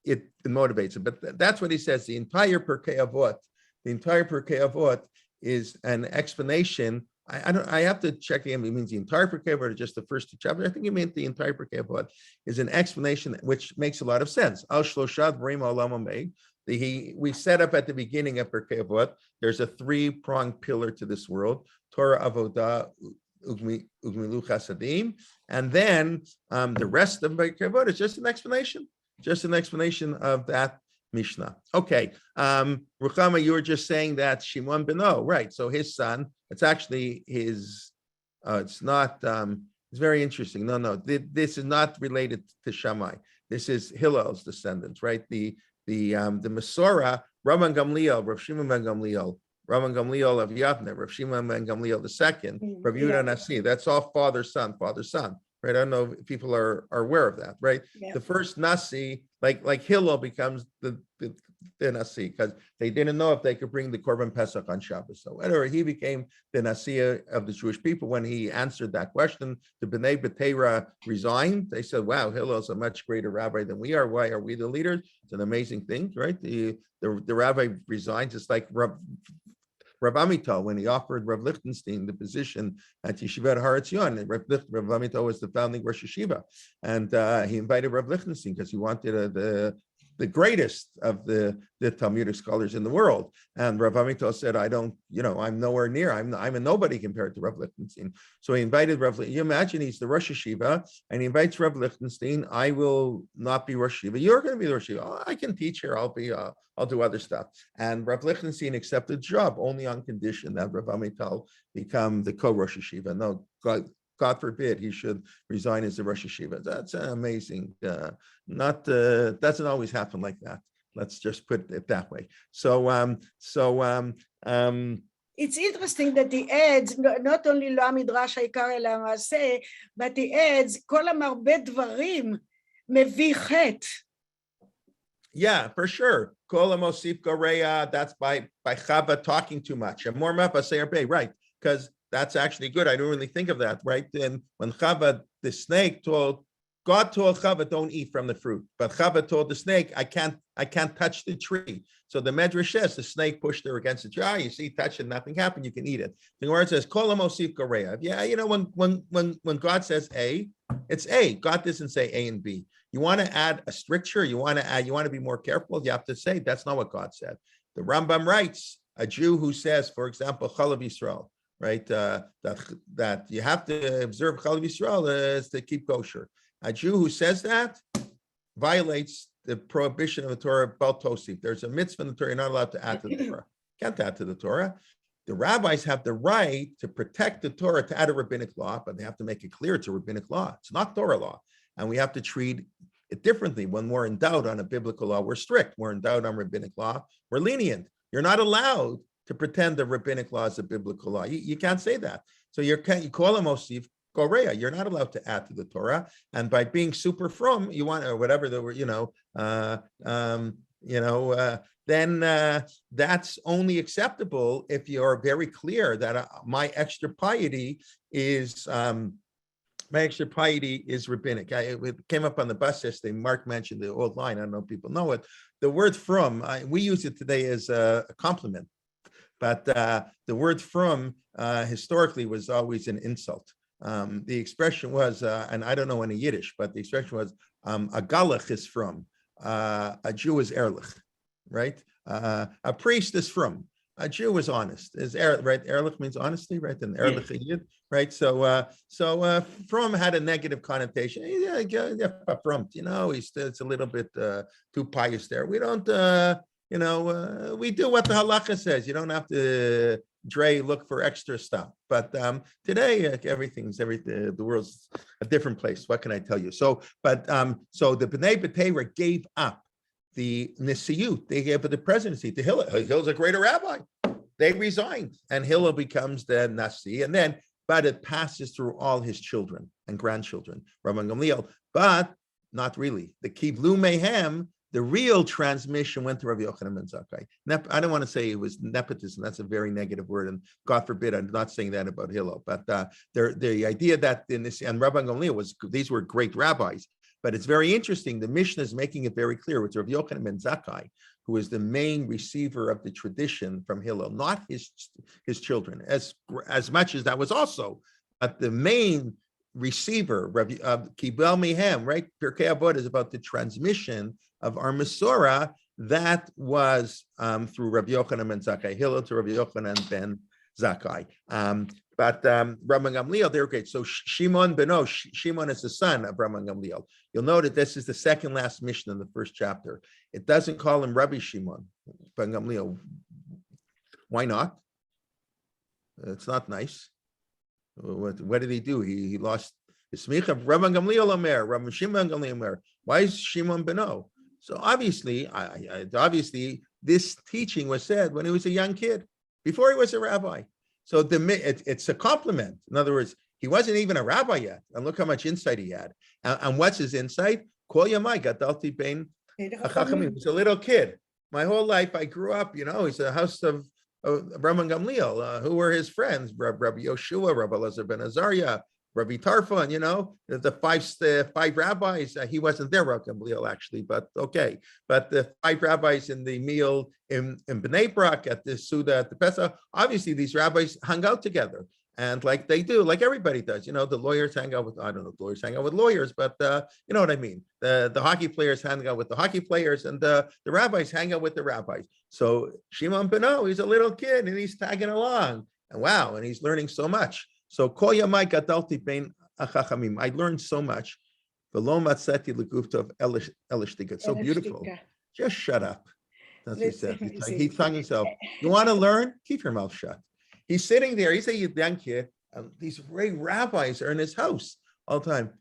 it motivates it. But that's what he says. The entire Pirkei Avot is an explanation. I have to check if it means the entire Pirkei Avot or just the first 2 chapters. I think it meant the entire Pirkei Avot is an explanation which makes a lot of sense. Al shloshad v'reim ha'olam hamei. We set up at the beginning of Pirkei Avot. There's a 3-pronged pillar to this world: Torah, Avodah, Ugmilu Chasadim, and then the rest of Pirkei Avot is just an explanation of that Mishnah. Okay, Ruchama, you were just saying that Shimon Beno, right? So his son. It's actually his. It's not. It's very interesting. No. This is not related to Shammai. This is Hillel's descendants, right? The Masorah, Rabban Gamliel, Rav Shimon ben Gamliel, Rabban Gamliel of Yavne, Rav Shimon ben Gamliel II, Rav Yehuda Nasi. That's all father son, right? I don't know if people are aware of that, right? Yeah. The first Nasi, like Hillel, becomes the Nasi because they didn't know if they could bring the Korban Pesach on Shabbos. So whether he became the Nasi of the Jewish people when he answered that question, the Bnei B'Teira resigned. They said, "Wow, Hillel's a much greater rabbi than we are. Why are we the leaders?" It's an amazing thing, right? The rabbi resigns. It's like Rav Amital, when he offered Rav Lichtenstein the position at Yeshivat Har Etzion, and Rav Amital was the founding Rosh Yeshiva, and he invited Rav Lichtenstein because he wanted the greatest of the Talmudic scholars in the world. And Rav Amital said, I don't, I'm nowhere near, I'm a nobody compared to Rav Lichtenstein. So he invited Rav, you imagine he's the Rosh Yeshiva, and he invites Rav Lichtenstein. I will not be Rosh Yeshiva. You're going to be the Rosh Yeshiva. Oh, I can teach here. I'll do other stuff. And Rav Lichtenstein accepted the job only on condition that Rav Amital become the co-Rosh Yeshiva. No, God forbid he should resign as the Rosh Yeshiva. That's amazing. Doesn't always happen like that. Let's just put it that way. It's interesting that he adds, not only לא המדרש העיקר אלא המעשה, but he adds, כל המרבה דברים מביא חטא. Yeah, for sure. Kol hamosif goreya, that's by Chava talking too much. And more mapa say right, because that's actually good. I don't really think of that, right? Then when Chava, the snake God told Chava, don't eat from the fruit. But Chava told the snake, I can't touch the tree. So the Medrash says the snake pushed her against the tree. You see, touch it, nothing happened, you can eat it. The word says, Kol hamosif goreya. Yeah, when God says A, it's A. God doesn't say A and B. You want to add a stricture, you want to be more careful, you have to say that's not what God said. The Rambam writes, a Jew who says, for example, Chalav Yisrael, right, that you have to observe Chalav Yisrael is to keep kosher. A Jew who says that violates the prohibition of the Torah, Bal Tosif. There's a mitzvah in the Torah, you're not allowed to add to the Torah. Can't add to the Torah. The rabbis have the right to protect the Torah, to add a rabbinic law, but they have to make it clear it's a rabbinic law. It's not Torah law. And we have to treat it differently. When we're in doubt on a biblical law, we're strict. We're in doubt on rabbinic law, we're lenient. You're not allowed to pretend the rabbinic law is a biblical law. You can't say that. So you call him Osif Goreya. You're not allowed to add to the Torah. And by being super from, you want, or whatever the word, then that's only acceptable if you're very clear that my extra piety is rabbinic. It came up on the bus yesterday. Mark mentioned the old line. I don't know if people know it. The word from, we use it today as a compliment, but the word from historically was always an insult. The expression was, and I don't know any Yiddish, but the expression was, a galach is from, a Jew is ehrlich, right? A priest is from. A Jew is honest. Is right? Ehrlich means honesty, right? And ehrlich yid, right? So from had a negative connotation. Yeah, from, it's a little bit too pious there. We don't, we do what the halacha says. You don't have to look for extra stuff. But today, the world's a different place. What can I tell you? So the Bnei B'Teira gave up the Nisiyut, they gave the presidency to Hillel. Hillel's a greater rabbi. They resigned, and Hillel becomes the Nasi, but it passes through all his children and grandchildren, Rabbi Gamliel, but not really. The Kiblu Mehem, the real transmission went to Rabbi Yochanan ben Zakkai. I don't want to say it was nepotism. That's a very negative word, and God forbid, I'm not saying that about Hillel. But the idea that in this, and Rabbi Gamliel these were great rabbis. But it's very interesting. The Mishnah is making it very clear. It's Rabbi Yochanan ben Zakkai, who is the main receiver of the tradition from Hillel, not his children, as much as that was also, but the main receiver, Rabbi Kibel Mehem, right? Pirkei Avot is about the transmission of our Masorah. That was through Rabbi Yochanan ben Zakkai, Hillel to Rabbi Yochanan ben Zakkai. But Rabbi Gamliel, they're great. So Shimon is the son of Rabbi Gamliel. You'll note that this is the second last Mishnah in the first chapter. It doesn't call him Rabbi Shimon ben Gamliel. Why not? It's not nice. What did he do? He lost his smicha. Rabbi Gamliel Omer, Rabbi Shimon Gamliel Omer. Why is Shimon Beno? So obviously, this teaching was said when he was a young kid, before he was a rabbi. So it's a compliment. In other words, he wasn't even a rabbi yet. And look how much insight he had. And what's his insight? Kol yamai gadalti bein hachachamim. He was a little kid. My whole life, I grew up, he's a house of Rabbi Gamliel. Who were his friends? Rabbi Yoshua, Rabbi Elazar ben Azariah, Rabbi Tarfon, the five rabbis. He wasn't there, Rabbi Gamliel, actually, but okay. But the five rabbis in the meal in Bnei Brak, at the Suda, at the Pesach, obviously these rabbis hung out together. And like they do, like everybody does, the lawyers hang out with, I don't know if lawyers hang out with lawyers, but you know what I mean? The hockey players hang out with the hockey players, and the rabbis hang out with the rabbis. So Shimon Beno, he's a little kid and he's tagging along. And wow, and he's learning so much. So Kol Yamai Gadalti Bein Achachamim. I learned so much. V'lo matzeti legufta elishtika. It's so beautiful. Just shut up. That's what he said. He's telling himself, you want to learn? Keep your mouth shut. He's sitting there. He's a young kid. And these great rabbis are in his house all the time.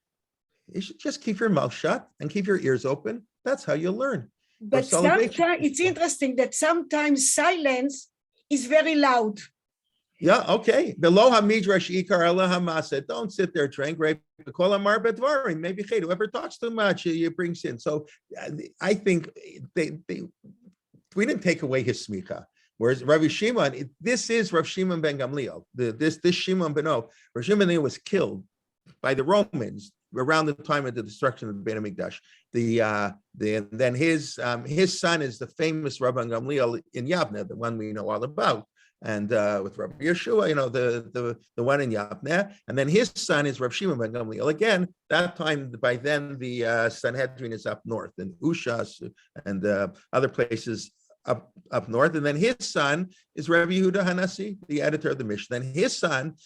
You should just keep your mouth shut and keep your ears open. That's how you learn. But sometimes it's interesting that sometimes silence is very loud. Yeah, okay. Below Hamidrash Ikar Allah Hamasa. Don't sit there, drink grape. Maybe whoever talks too much, you bring sin. So I think we didn't take away his smicha. Whereas Rabbi Shimon, this is Rav Shimon ben Gamliel. This Shimon Beno, Rav Shimon ben was killed by the Romans around the time of the destruction of the Beit HaMikdash. Then his son is the famous Rabbi Gamliel in Yavne, the one we know all about. And with Rabbi Yeshua, the one in Yavne, and then his son is Rav Shimon ben Gamliel. Again, that time, by then, the Sanhedrin is up north, in Ushas and other places up north. And then his son is Rabbi Yehuda Hanasi, the editor of the Mishnah. And his son,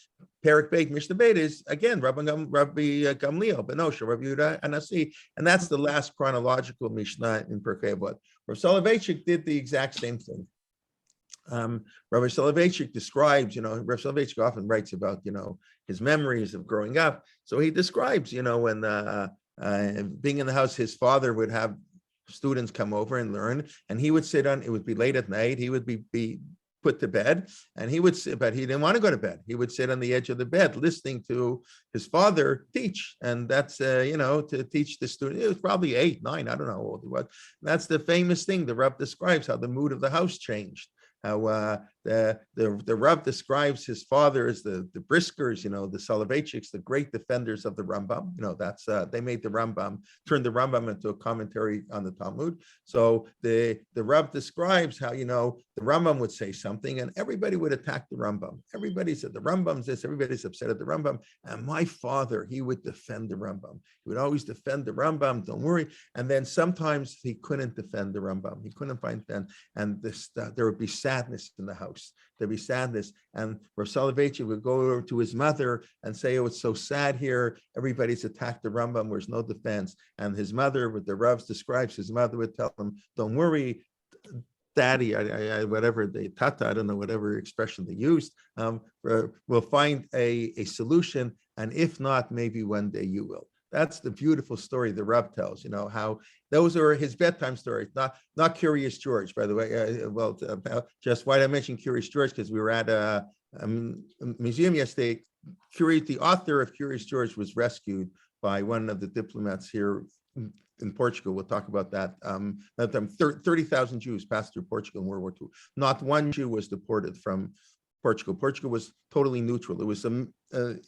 Perek Beit Mishnah Beit, is again Rabbi Gamliel ben Osher, Rabbi Yehuda Hanasi, and that's the last chronological Mishnah in Perkei Avot. Rav Soloveitchik did the exact same thing. Rabbi Soloveitchik describes, Rabbi Soloveitchik often writes about, his memories of growing up. So he describes, when being in the house, his father would have students come over and learn, and he would sit on, it would be late at night, he would be put to bed, and he would sit, but he didn't want to go to bed. He would sit on the edge of the bed listening to his father teach, and that's to teach the student. It was probably 8, 9, I don't know how old he was. That's the famous thing the Rav describes, how the mood of the house changed. How the Rav describes his father as the Briskers, the Soloveitchiks, the great defenders of the Rambam. That's they made the Rambam, turned the Rambam into a commentary on the Talmud. So the Rav describes how the Rambam would say something and everybody would attack the Rambam. Everybody said the Rambam's this, everybody's upset at the Rambam. And my father, he would defend the Rambam. He would always defend the Rambam, don't worry. And then sometimes he couldn't defend the Rambam. He couldn't find them. And there would be sadness in the house. There'd be sadness. And Rav Soloveitchik would go over to his mother and say, oh, it's so sad here. Everybody's attacked the Rambam. There's no defense. And his mother, what the Rav describes, his mother would tell him, don't worry, Daddy, whatever the tata, I don't know, whatever expression they used, we'll find a solution. And if not, maybe one day you will. That's the beautiful story the Rav tells, how those are his bedtime stories, not Curious George, by the way. Just why did I mention Curious George? Because we were at a museum yesterday. The author of Curious George was rescued by one of the diplomats here in Portugal. We'll talk about that. 30,000 Jews passed through Portugal in World War II. Not one Jew was deported from Portugal. Portugal was totally neutral. It was a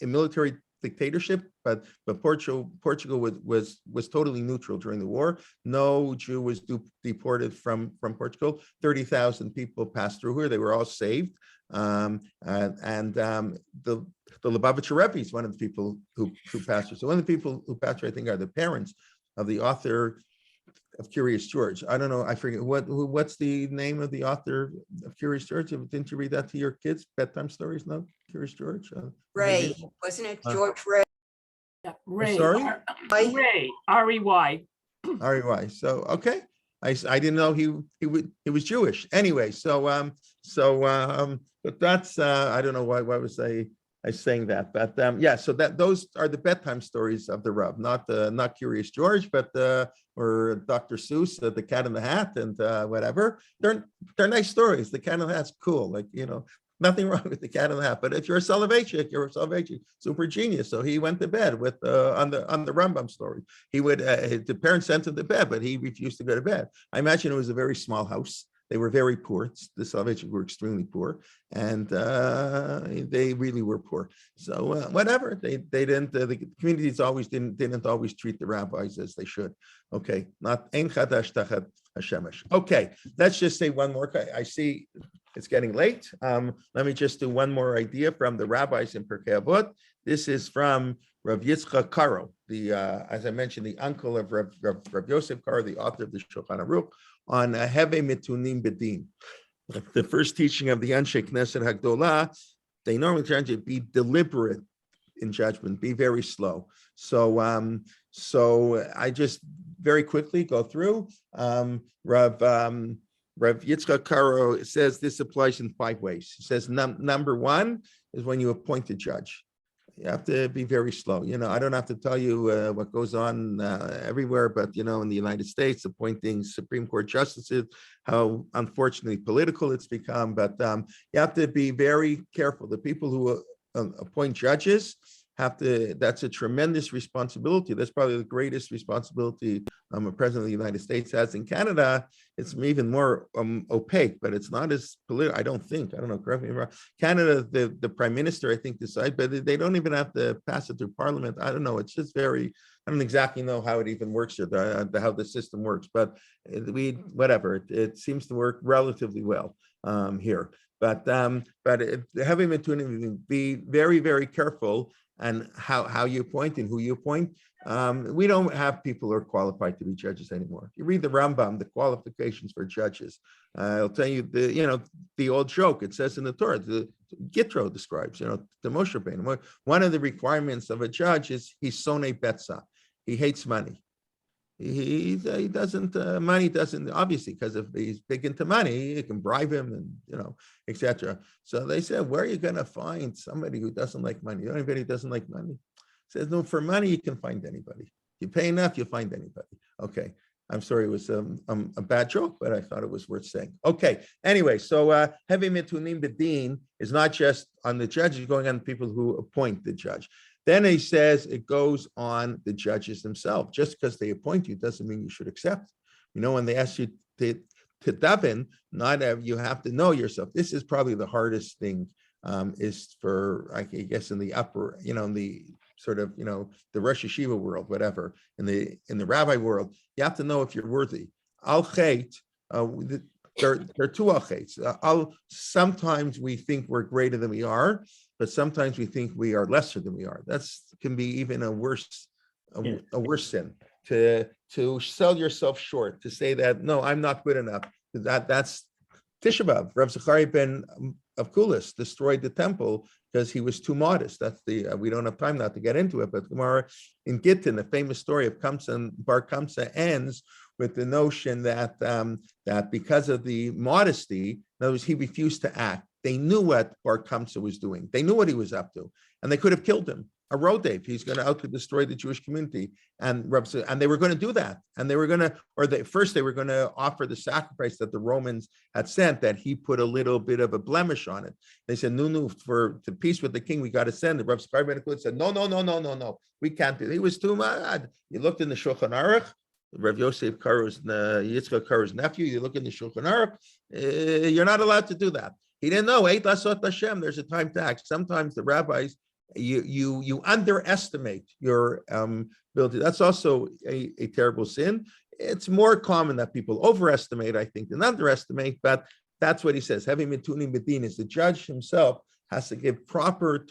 military dictatorship, but Portugal was totally neutral during the war. No Jew was deported from Portugal. 30,000 people passed through here. They were all saved. The Lubavitcher Rebbe is one of the people who passed through. So one of the people who passed through, I think, are the parents of the author of Curious George. I don't know, I forget what's the name of the author of Curious George. Didn't you read that to your kids? Bedtime stories? No, Curious George. Ray, wasn't it George Ray? Yeah, Ray. Sorry, Ray. R-E-Y. R-E-Y. So okay, I didn't know he was Jewish. Anyway, but that's I don't know why was I saying that, but yeah. So those are the bedtime stories of the Rav, not Curious George, but or Dr. Seuss, the Cat in the Hat, and whatever. They're nice stories. The Cat in the Hat's cool, like nothing wrong with the Cat in the Hat. But if you're a Soloveitchik, super genius. So he went to bed with on the Rambam story. He would the parents sent him to bed, but he refused to go to bed. I imagine it was a very small house. They were very poor. The Soloveitchiks were extremely poor, and they really were poor. So whatever, they didn't. The communities always didn't always treat the rabbis as they should. Okay, not ein chadash tachat hashemesh. Okay, let's just say one more. I see it's getting late. Let me just do one more idea from the rabbis in Pirkei Avot. This is from Rav Yitzchak Karo, as I mentioned, the uncle of Rav Yosef Karo, the author of the Shulchan Aruch, on Heve Mitunim Bedin. The first teaching of the Anshe Knesset Hagdolah, they normally try to be deliberate in judgment, be very slow. So I just very quickly go through. Rav Yitzchak Karo says this applies in 5 ways. He says number one is when you appoint a judge. You have to be very slow. I don't have to tell you what goes on everywhere, but in the United States, appointing Supreme Court justices, how unfortunately political it's become. But you have to be very careful. The people who appoint judges that's a tremendous responsibility. That's probably the greatest responsibility a president of the United States has. In Canada, it's even more opaque, but it's not as political, I don't know, correct me if I'm wrong. Canada, the prime minister, I think, decides, but they don't even have to pass it through parliament. I don't know, it's just I don't exactly know how it even works here, how the system works, but it seems to work relatively well here. But having been be very, very careful and how you appoint and who you appoint. We don't have people who are qualified to be judges anymore. You read the Rambam, the qualifications for judges. I'll tell you the old joke. It says in the Torah, the Gitro describes, the Moshe Rabbeinu. One of the requirements of a judge is he's sonei betza. He hates money. He doesn't, money doesn't, obviously, because if he's big into money, you can bribe him and, etc. So they said, where are you going to find somebody who doesn't like money? Anybody who doesn't like money? He says, no, for money, you can find anybody. You pay enough, you'll find anybody. Okay. I'm sorry, it was a bad joke, but I thought it was worth saying. Okay. Anyway, so heavy mitunim bedin is not just on the judges, going on the people who appoint the judge. Then he says it goes on the judges themselves. Just because they appoint you doesn't mean you should accept. When they ask you to daven, you have to know yourself. This is probably the hardest thing, is for, I guess, in the upper, in the sort of, the Rosh Yeshiva world, whatever, in the rabbi world, you have to know if you're worthy. Al-Chait, there are two al-chaits. Sometimes we think we're greater than we are, but sometimes we think we are lesser than we are. That can be even a worse sin, to sell yourself short, to say that, no, I'm not good enough. That's Tisha B'Av. Rav Zachariah ben Avkulis destroyed the temple because he was too modest. That's we don't have time now to get into it, but Gemara in Gittin, the famous story of Kamsa and Bar Kamsa ends with the notion that that because of the modesty, in other words, he refused to act. They knew what Bar Kamsa was doing. They knew what he was up to, and they could have killed him. A Rodev, he's going to out to destroy the Jewish community, and they were going to do that, and they were going to, first they were going to offer the sacrifice that the Romans had sent, that he put a little bit of a blemish on it. They said, no, for the peace with the king, we got to send it. Rav Zachariah ben Avkulis said, no, we can't do it. He was too mad. You looked in the Shulchan Aruch, Rav Yosef Karo's, Yitzchak Karo's nephew, you look in the Shulchan Aruch, you're not allowed to do that. He didn't know, Eit Lasot Hashem, there's a time to act. Sometimes the rabbis, you underestimate your ability. That's also a terrible sin. It's more common that people overestimate, I think, than underestimate, but that's what he says. Having mitunim bedin is the judge himself has to give proper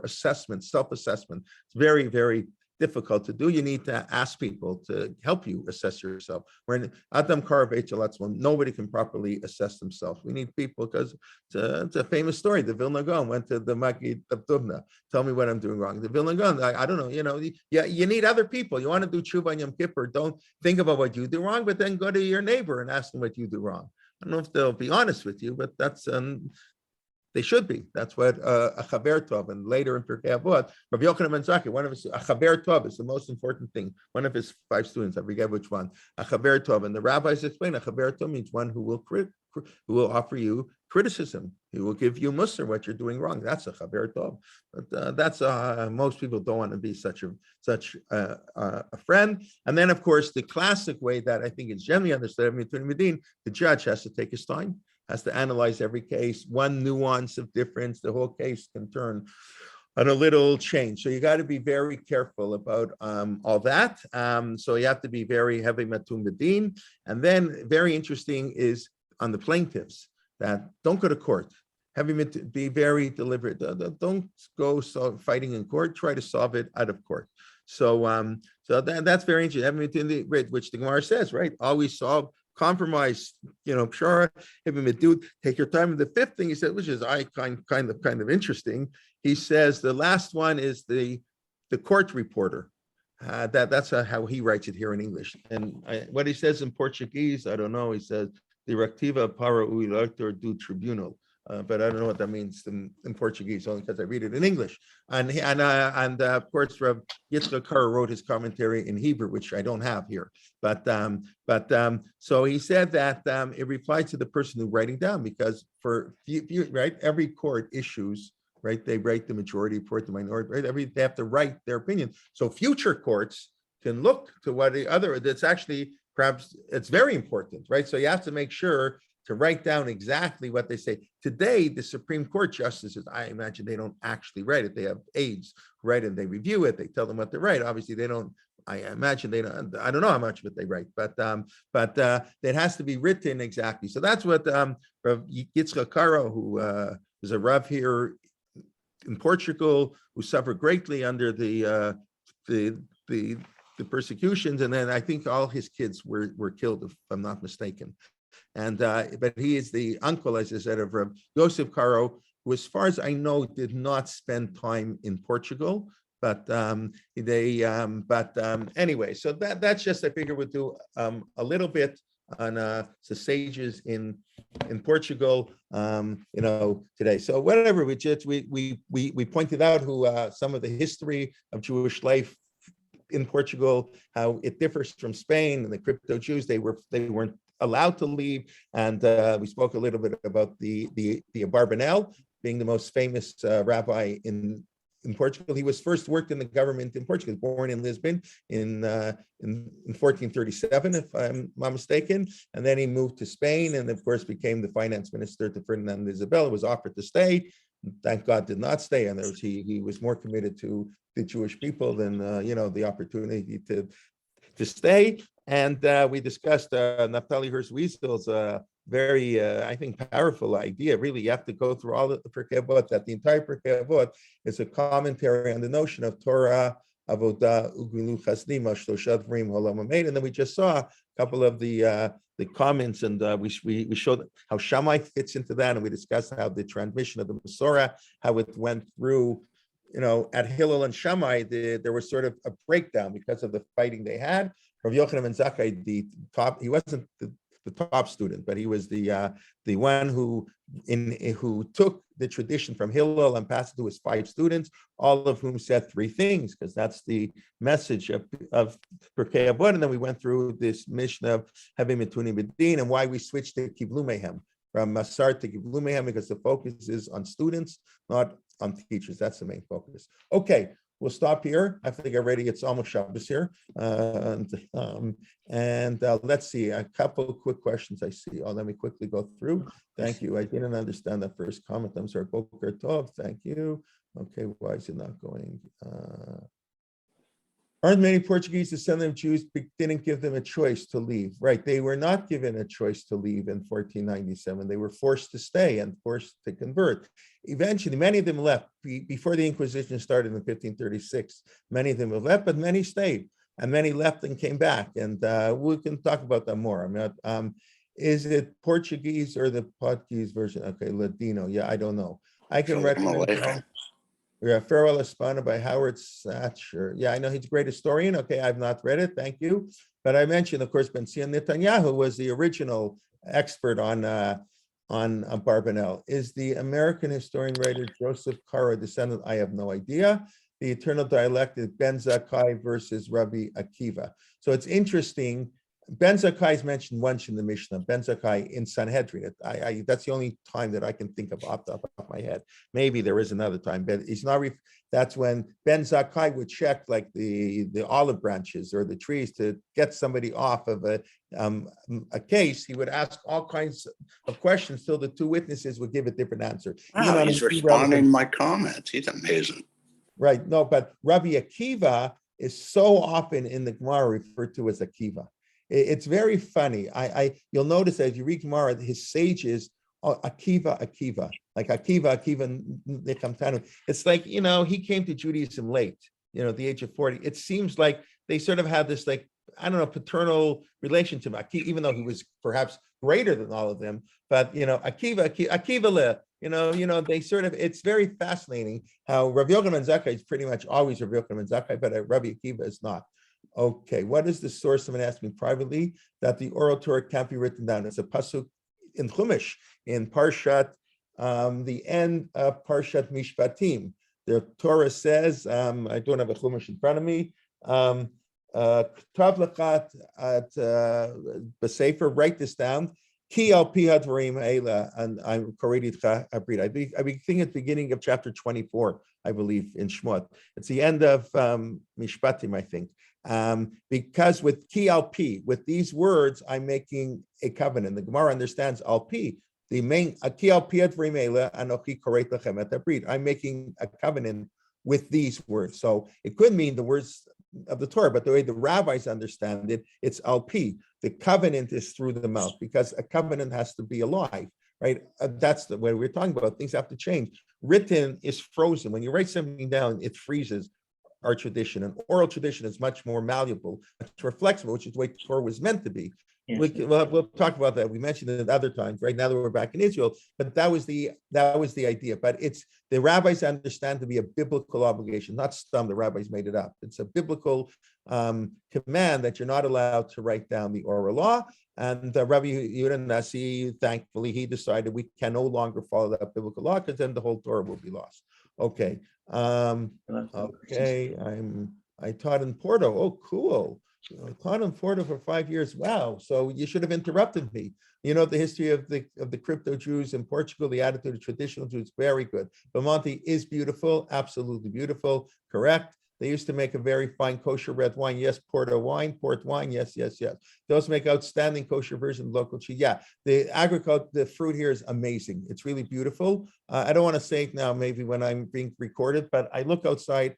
assessment, self-assessment. It's very, very difficult to do. You need to ask people to help you assess yourself. When Adam Karav, nobody can properly assess themselves. We need people, because it's a famous story. The Vilna Gaon went to the Maggid of Dubna. Tell me what I'm doing wrong. The Vilna Gaon, I don't know, you need other people. You want to do Tshuva on Yom Kippur, don't think about what you do wrong, but then go to your neighbor and ask them what you do wrong. I don't know if they'll be honest with you, but that's they should be. That's what a chaver tov, and later in Pirkei Avot, Rabbi Yochanan ben Zakkai, one of his, a chaver tov is the most important thing. One of his 5 students, I forget which one, a chaver tov, and the rabbis explain a chaver tov means one who will offer you criticism. He will give you musar what you're doing wrong. That's a chaver tov. But that's most people don't want to be such a friend. And then, of course, the classic way that I think is generally understood, the judge has to take his time, has to analyze every case. One nuance of difference, the whole case can turn on a little change. So you got to be very careful about all that. So you have to be very heavy matum bedin. And then very interesting is on the plaintiffs. that don't go to court. Be very deliberate. Don't go fighting in court. Try to solve it out of court. So that's very interesting. Which the Gemara says, right? Always solve, compromise. Pshara, take your time. And the fifth thing he said, which is kind of interesting. He says the last one is the court reporter. That's how he writes it here in English. And what he says in Portuguese, I don't know. He says Directiva para o eleitor do tribunal. But I don't know what that means in Portuguese, only because I read it in English. And of course, Rabbi Yitzchak Kara wrote his commentary in Hebrew, which I don't have here. But so he said that it replies to the person who's writing down, because right, every court issues, right, they write the majority report, the minority, right, they have to write their opinion. So future courts can look to what that's actually perhaps it's very important, right? So you have to make sure to write down exactly what they say. Today, the Supreme Court justices, I imagine they don't actually write it. They have aides who write it, and they review it. They tell them what to write. Obviously, they don't. I imagine they don't. I don't know how much of it they write, but it has to be written exactly. So that's what Rav Yitzchak Kara, who is a Rav here in Portugal, who suffered greatly under the persecutions, and then I think all his kids were killed, if I'm not mistaken. And but he is the uncle, as I said, of Rabbi Yosef Karo, who, as far as I know, did not spend time in Portugal. But anyway, so that's just, I figure we'll do a little bit on the sages in Portugal, today. So whatever, we pointed out who some of the history of Jewish life in Portugal, how it differs from Spain, and the crypto Jews, they weren't allowed to leave, and we spoke a little bit about the Abarbanel being the most famous rabbi in Portugal. He was first worked in the government in Portugal, born in Lisbon in 1437, if I'm not mistaken, and then he moved to Spain, and of course became the finance minister to Ferdinand and Isabella. Was offered to stay, thank God did not stay, and he was more committed to the Jewish people than the opportunity to stay. And we discussed Naftali Hirsch-Wiesel's very, I think, powerful idea. Really, you have to go through all the Pirkei Avot, that the entire Pirkei Avot is a commentary on the notion of Torah, Avodah, Ugmilu Chasdim, Shlosha Dvarim, Olam Hamed. And then we just saw a couple of the comments, and we showed how Shammai fits into that, and we discussed how the transmission of the Masorah, how it went through. At Hillel and Shammai, there was sort of a breakdown because of the fighting they had. Rav Yochanan ben Zakkai, the top, he wasn't the top student, but he was the one who took the tradition from Hillel and passed it to his 5 students, all of whom said 3 things, because that's the message of Pirkei Avot. And then we went through this mission of having Mitunim B'Din, and why we switched to Kivlu Mehem, from Masar to Kivlu Mehem, because the focus is on students, not on teachers. That's the main focus. Okay, we'll stop here. I think already it's almost Shabbos here. And let's see, a couple of quick questions I see. Let me quickly go through. Thank you. I didn't understand that first comment. I'm sorry. Boker Tov. Thank you. Okay, why is it not going? Aren't many Portuguese descendant of Jews didn't give them a choice to leave? Right, they were not given a choice to leave in 1497. They were forced to stay and forced to convert. Eventually, many of them left before the Inquisition started in 1536. Many of them have left, but many stayed, and many left and came back. And we can talk about that more. Is it Portuguese or the Portuguese version? Okay, Ladino. Yeah, I don't know. I can recommend. Yeah, Farewell Hispana by Howard Satcher. Yeah, I know he's a great historian. Okay, I've not read it. Thank you. But I mentioned, of course, Ben-Zion Netanyahu was the original expert on Barbanel. Is the American historian writer Joseph Carr a descendant? I have no idea. The eternal dialect is Ben Zakkai versus Rabbi Akiva. So it's interesting. Ben Zakkai is mentioned once in the Mishnah, Ben Zakkai in Sanhedrin. That's the only time that I can think of off the top of my head. Maybe there is another time, but it's not. That's when Ben Zakkai would check like the olive branches or the trees to get somebody off of a case. He would ask all kinds of questions till the 2 witnesses would give a different answer. Wow, he's responding to my comments. He's amazing. Right. No, but Rabbi Akiva is so often in the Gemara referred to as Akiva. It's very funny. You'll notice that if you read Gemara, his sages Akiva, like Akiva Nikamtanu. It's like, he came to Judaism late, at the age of 40. It seems like they sort of have this, like, I don't know, paternal relation to him, even though he was perhaps greater than all of them. But, Akiva, they sort of, it's very fascinating how Rabbi Yochanan Zakkai is pretty much always Rabbi Yochanan Zakkai, but Rabbi Akiva is not. Okay, what is the source? Someone asked me privately that the oral Torah can't be written down. It's a pasuk in Chumash, in Parshat, the end of Parshat Mishpatim. The Torah says, I don't have a Chumash in front of me, Tav Lachat at B'Sefer, write this down. Ki al pi hadvarim eila, and I'm koreitcha abrid. I think at the beginning of chapter 24, I believe, in Shmot. It's the end of Mishpatim, I think. Because with ki al pi, with these words, I'm making a covenant. The Gemara understands al pi. The main ki al pi hadvarim eila anochi koreit lachem et abrid. I'm making a covenant with these words. So it could mean the words of the Torah, but the way the rabbis understand it, it's al pi. The covenant is through the mouth, because a covenant has to be alive, right? That's the way we're talking about. Things have to change. Written is frozen. When you write something down, it freezes. Our tradition, and oral tradition, is much more malleable, much more flexible, which is the way Torah was meant to be. Yes. We'll talk about that. We mentioned it at other times. Right now that we're back in Israel, but that was the idea. But it's the rabbis understand to be a biblical obligation, not stum. The rabbis made it up. It's a biblical command that you're not allowed to write down the oral law. And Rabbi Yehuda Nasi, thankfully, he decided we can no longer follow that biblical law, because then the whole Torah will be lost. Okay. Okay. I taught in Porto. Oh, cool. I taught in Porto for 5 years. Wow. So you should have interrupted me. The history of the crypto Jews in Portugal, the attitude of traditional Jews, very good. Belmonte is beautiful, absolutely beautiful, correct. They used to make a very fine kosher red wine. Yes, Porto wine, port wine. Yes. They also make outstanding kosher version of local cheese. Yeah, the fruit here is amazing. It's really beautiful. I don't want to say it now, maybe when I'm being recorded, but I look outside,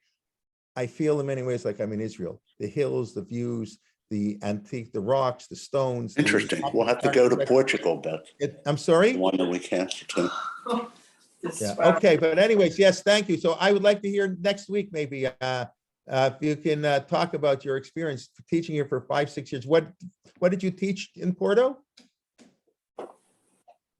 I feel in many ways like I'm in Israel. The hills, the views, the antique, the rocks, the stones. Interesting. We'll have to go to Portugal, Beth. I'm sorry? The one that we canceled to. Yeah. Okay, but anyways, yes, thank you. So I would like to hear next week, maybe, if you can talk about your experience teaching here for 5-6 years. What did you teach in Porto?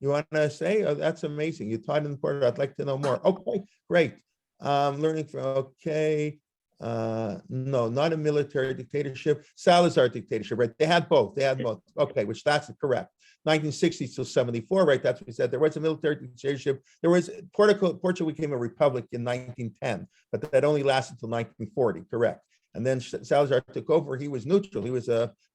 You want to say? Oh, that's amazing. You taught in Porto. I'd like to know more. Okay, great. Learning from, okay. No, not a military dictatorship. Salazar dictatorship, right? They had both. Okay, which that's correct. 1960 till 74, right? That's what we said. There was a military dictatorship. There was Portugal became a republic in 1910, but that only lasted until 1940, correct? And then Salazar took over. He was neutral. He was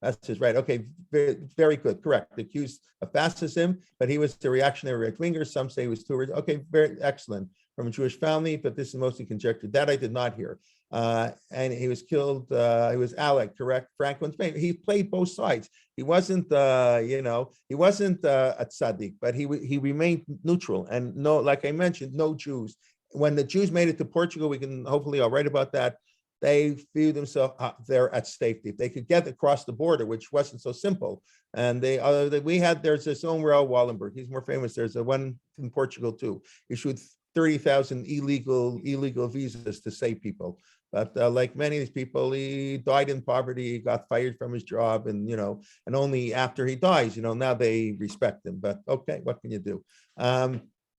that's his right. Okay, very, very good, correct. Accused of fascism, but he was a reactionary right winger. Some say he was too. Okay, very excellent. From a Jewish family, but this is mostly conjecture. That I did not hear. And he was killed. He was Alec, correct? Franklin's mate. He played both sides. He wasn't, he wasn't a tzaddik, but he remained neutral. And no, like I mentioned, no Jews. When the Jews made it to Portugal, we can hopefully I'll write about that. They viewed themselves there at safety. If they could get across the border, which wasn't so simple. And there's this Omer Wallenberg. He's more famous. There's a one in Portugal too. Issued 30,000 illegal visas to save people. But like many of these people, he died in poverty, he got fired from his job, and and only after he dies, now they respect him. But okay, what can you do?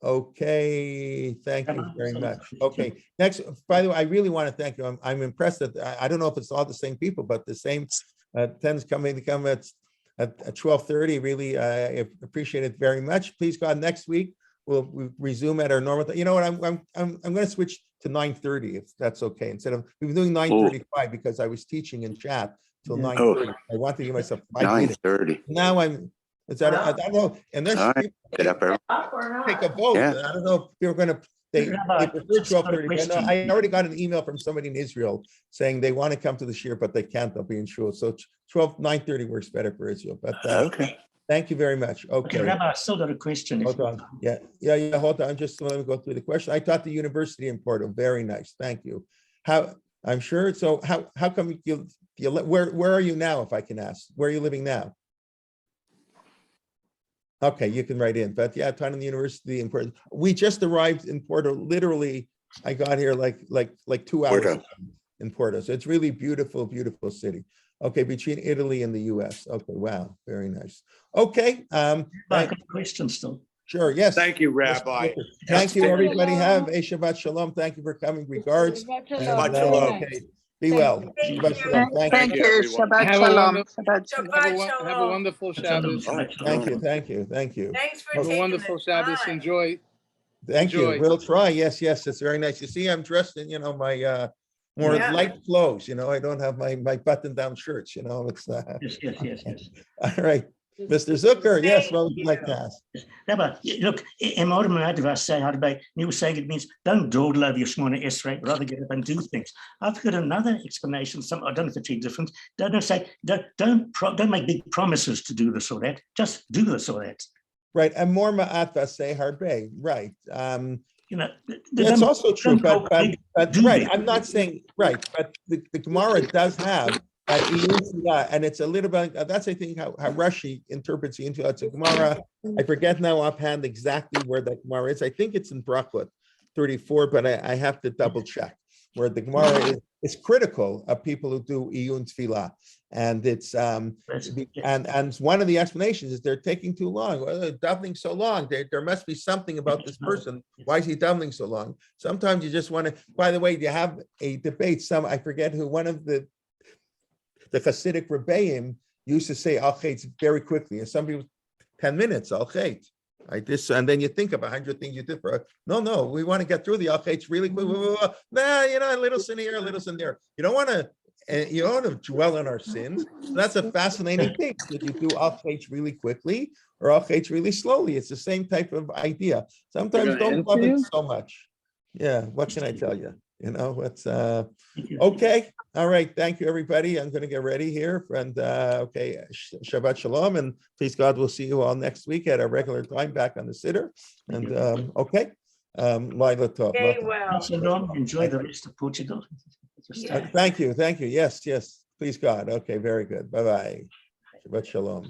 Okay, thank you very much. Okay, next, by the way, I really want to thank you. I'm impressed that I don't know if it's all the same people, but the same tends to come at 12:30. Really, I appreciate it very much. Please God, next week we'll resume at our normal. You know what? I'm going to switch to 9:30 if that's okay. Instead of we've been doing 9:35 because I was teaching in chat till 9:30. I want to give myself 5 minutes. 9:30. Now I don't know. And there's All right. Get up early. take a vote. Yeah. I don't know if you're going to. They prefer 12:30. But no, I already got an email from somebody in Israel saying they want to come to the shir, but they can't. They'll be in shul. So 9:30 works better for Israel. But Okay. thank you very much. Okay. Rabbi, I still got a question. Hold on. Yeah. Hold on. Just let me go through the question. I taught the university in Porto. Very nice. Thank you. I'm sure. So how come where are you now, if I can ask? Where are you living now? Okay, you can write in, but yeah, Tainan University in Porto. We just arrived in Porto. Literally, I got here like 2 hours Porto. ago in Porto. So it's really beautiful, beautiful city. Okay, between Italy and the US. Okay, wow, very nice. Okay, I got a question still. sure, yes. Thank you, Rabbi. Thank you, Just- everybody. Have a Shabbat Shalom. Thank you for coming. Regards. Shabbat And, shalom. Shabbat shalom. okay, be well. Thank Shabbat you. Shalom. Thank you. everyone. Have a Shabbat wonderful shalom. Shabbos. Thank you. Thank you. Thank you. Thanks for Have a taking wonderful the Shabbos. time. Enjoy. Thank you. Enjoy. We'll try. Yes, yes, it's very nice. You see, I'm dressed in, my more Yeah. light clothes, I don't have my button-down shirts, it's Yes. all right. Mr. Zucker, yes, what would you like Thank to ask? Rabbi, look, in modern advice, say Rabbi, you were saying it means don't dawdle over your Shemona Esrei, rather get up and do things. I've got another explanation. I don't know if it's any different. Don't make big promises to do this or that. Just do this or that. Right, and more ma'at v'aseh harbe, right. That's Don't- also true, don't but go do right, it. I'm not saying, right, but the Gemara does have and it's a little bit, that's I think how Rashi interprets the into it's a Gemara. I forget now offhand exactly where that Gemara is. I think it's in Brachot 34, but I have to double check where the Gemara is critical of people who do iyun tefillah, and it's and one of the explanations is they're taking too long. Well, they're davening so long. There must be something about this person. Why is he davening so long? Sometimes you just want to. By the way, you have a debate. I forget who, one of the Hasidic Rebbeim used to say al chet very quickly, and some people 10 minutes al chet. Like this, and then you think of 100 things you did for. No, we want to get through the al chet really quick. Nah, a little sin here, a little sin there. You don't want to dwell on our sins. So that's a fascinating thing. If you do al chet really quickly or al chet really slowly, it's the same type of idea. Sometimes don't love it so much. Yeah, what can I tell you? What's okay. All right. Thank you, everybody. I'm going to get ready here. And okay, Shabbat Shalom. And please God, we'll see you all next week at our regular time back on the Siddur. And okay. Laila Tov. Okay, well. Shalom. Enjoy the rest of Portugal. Yeah. Thank you. Yes. Please God. Okay, very good. Bye-bye. Shabbat Shalom.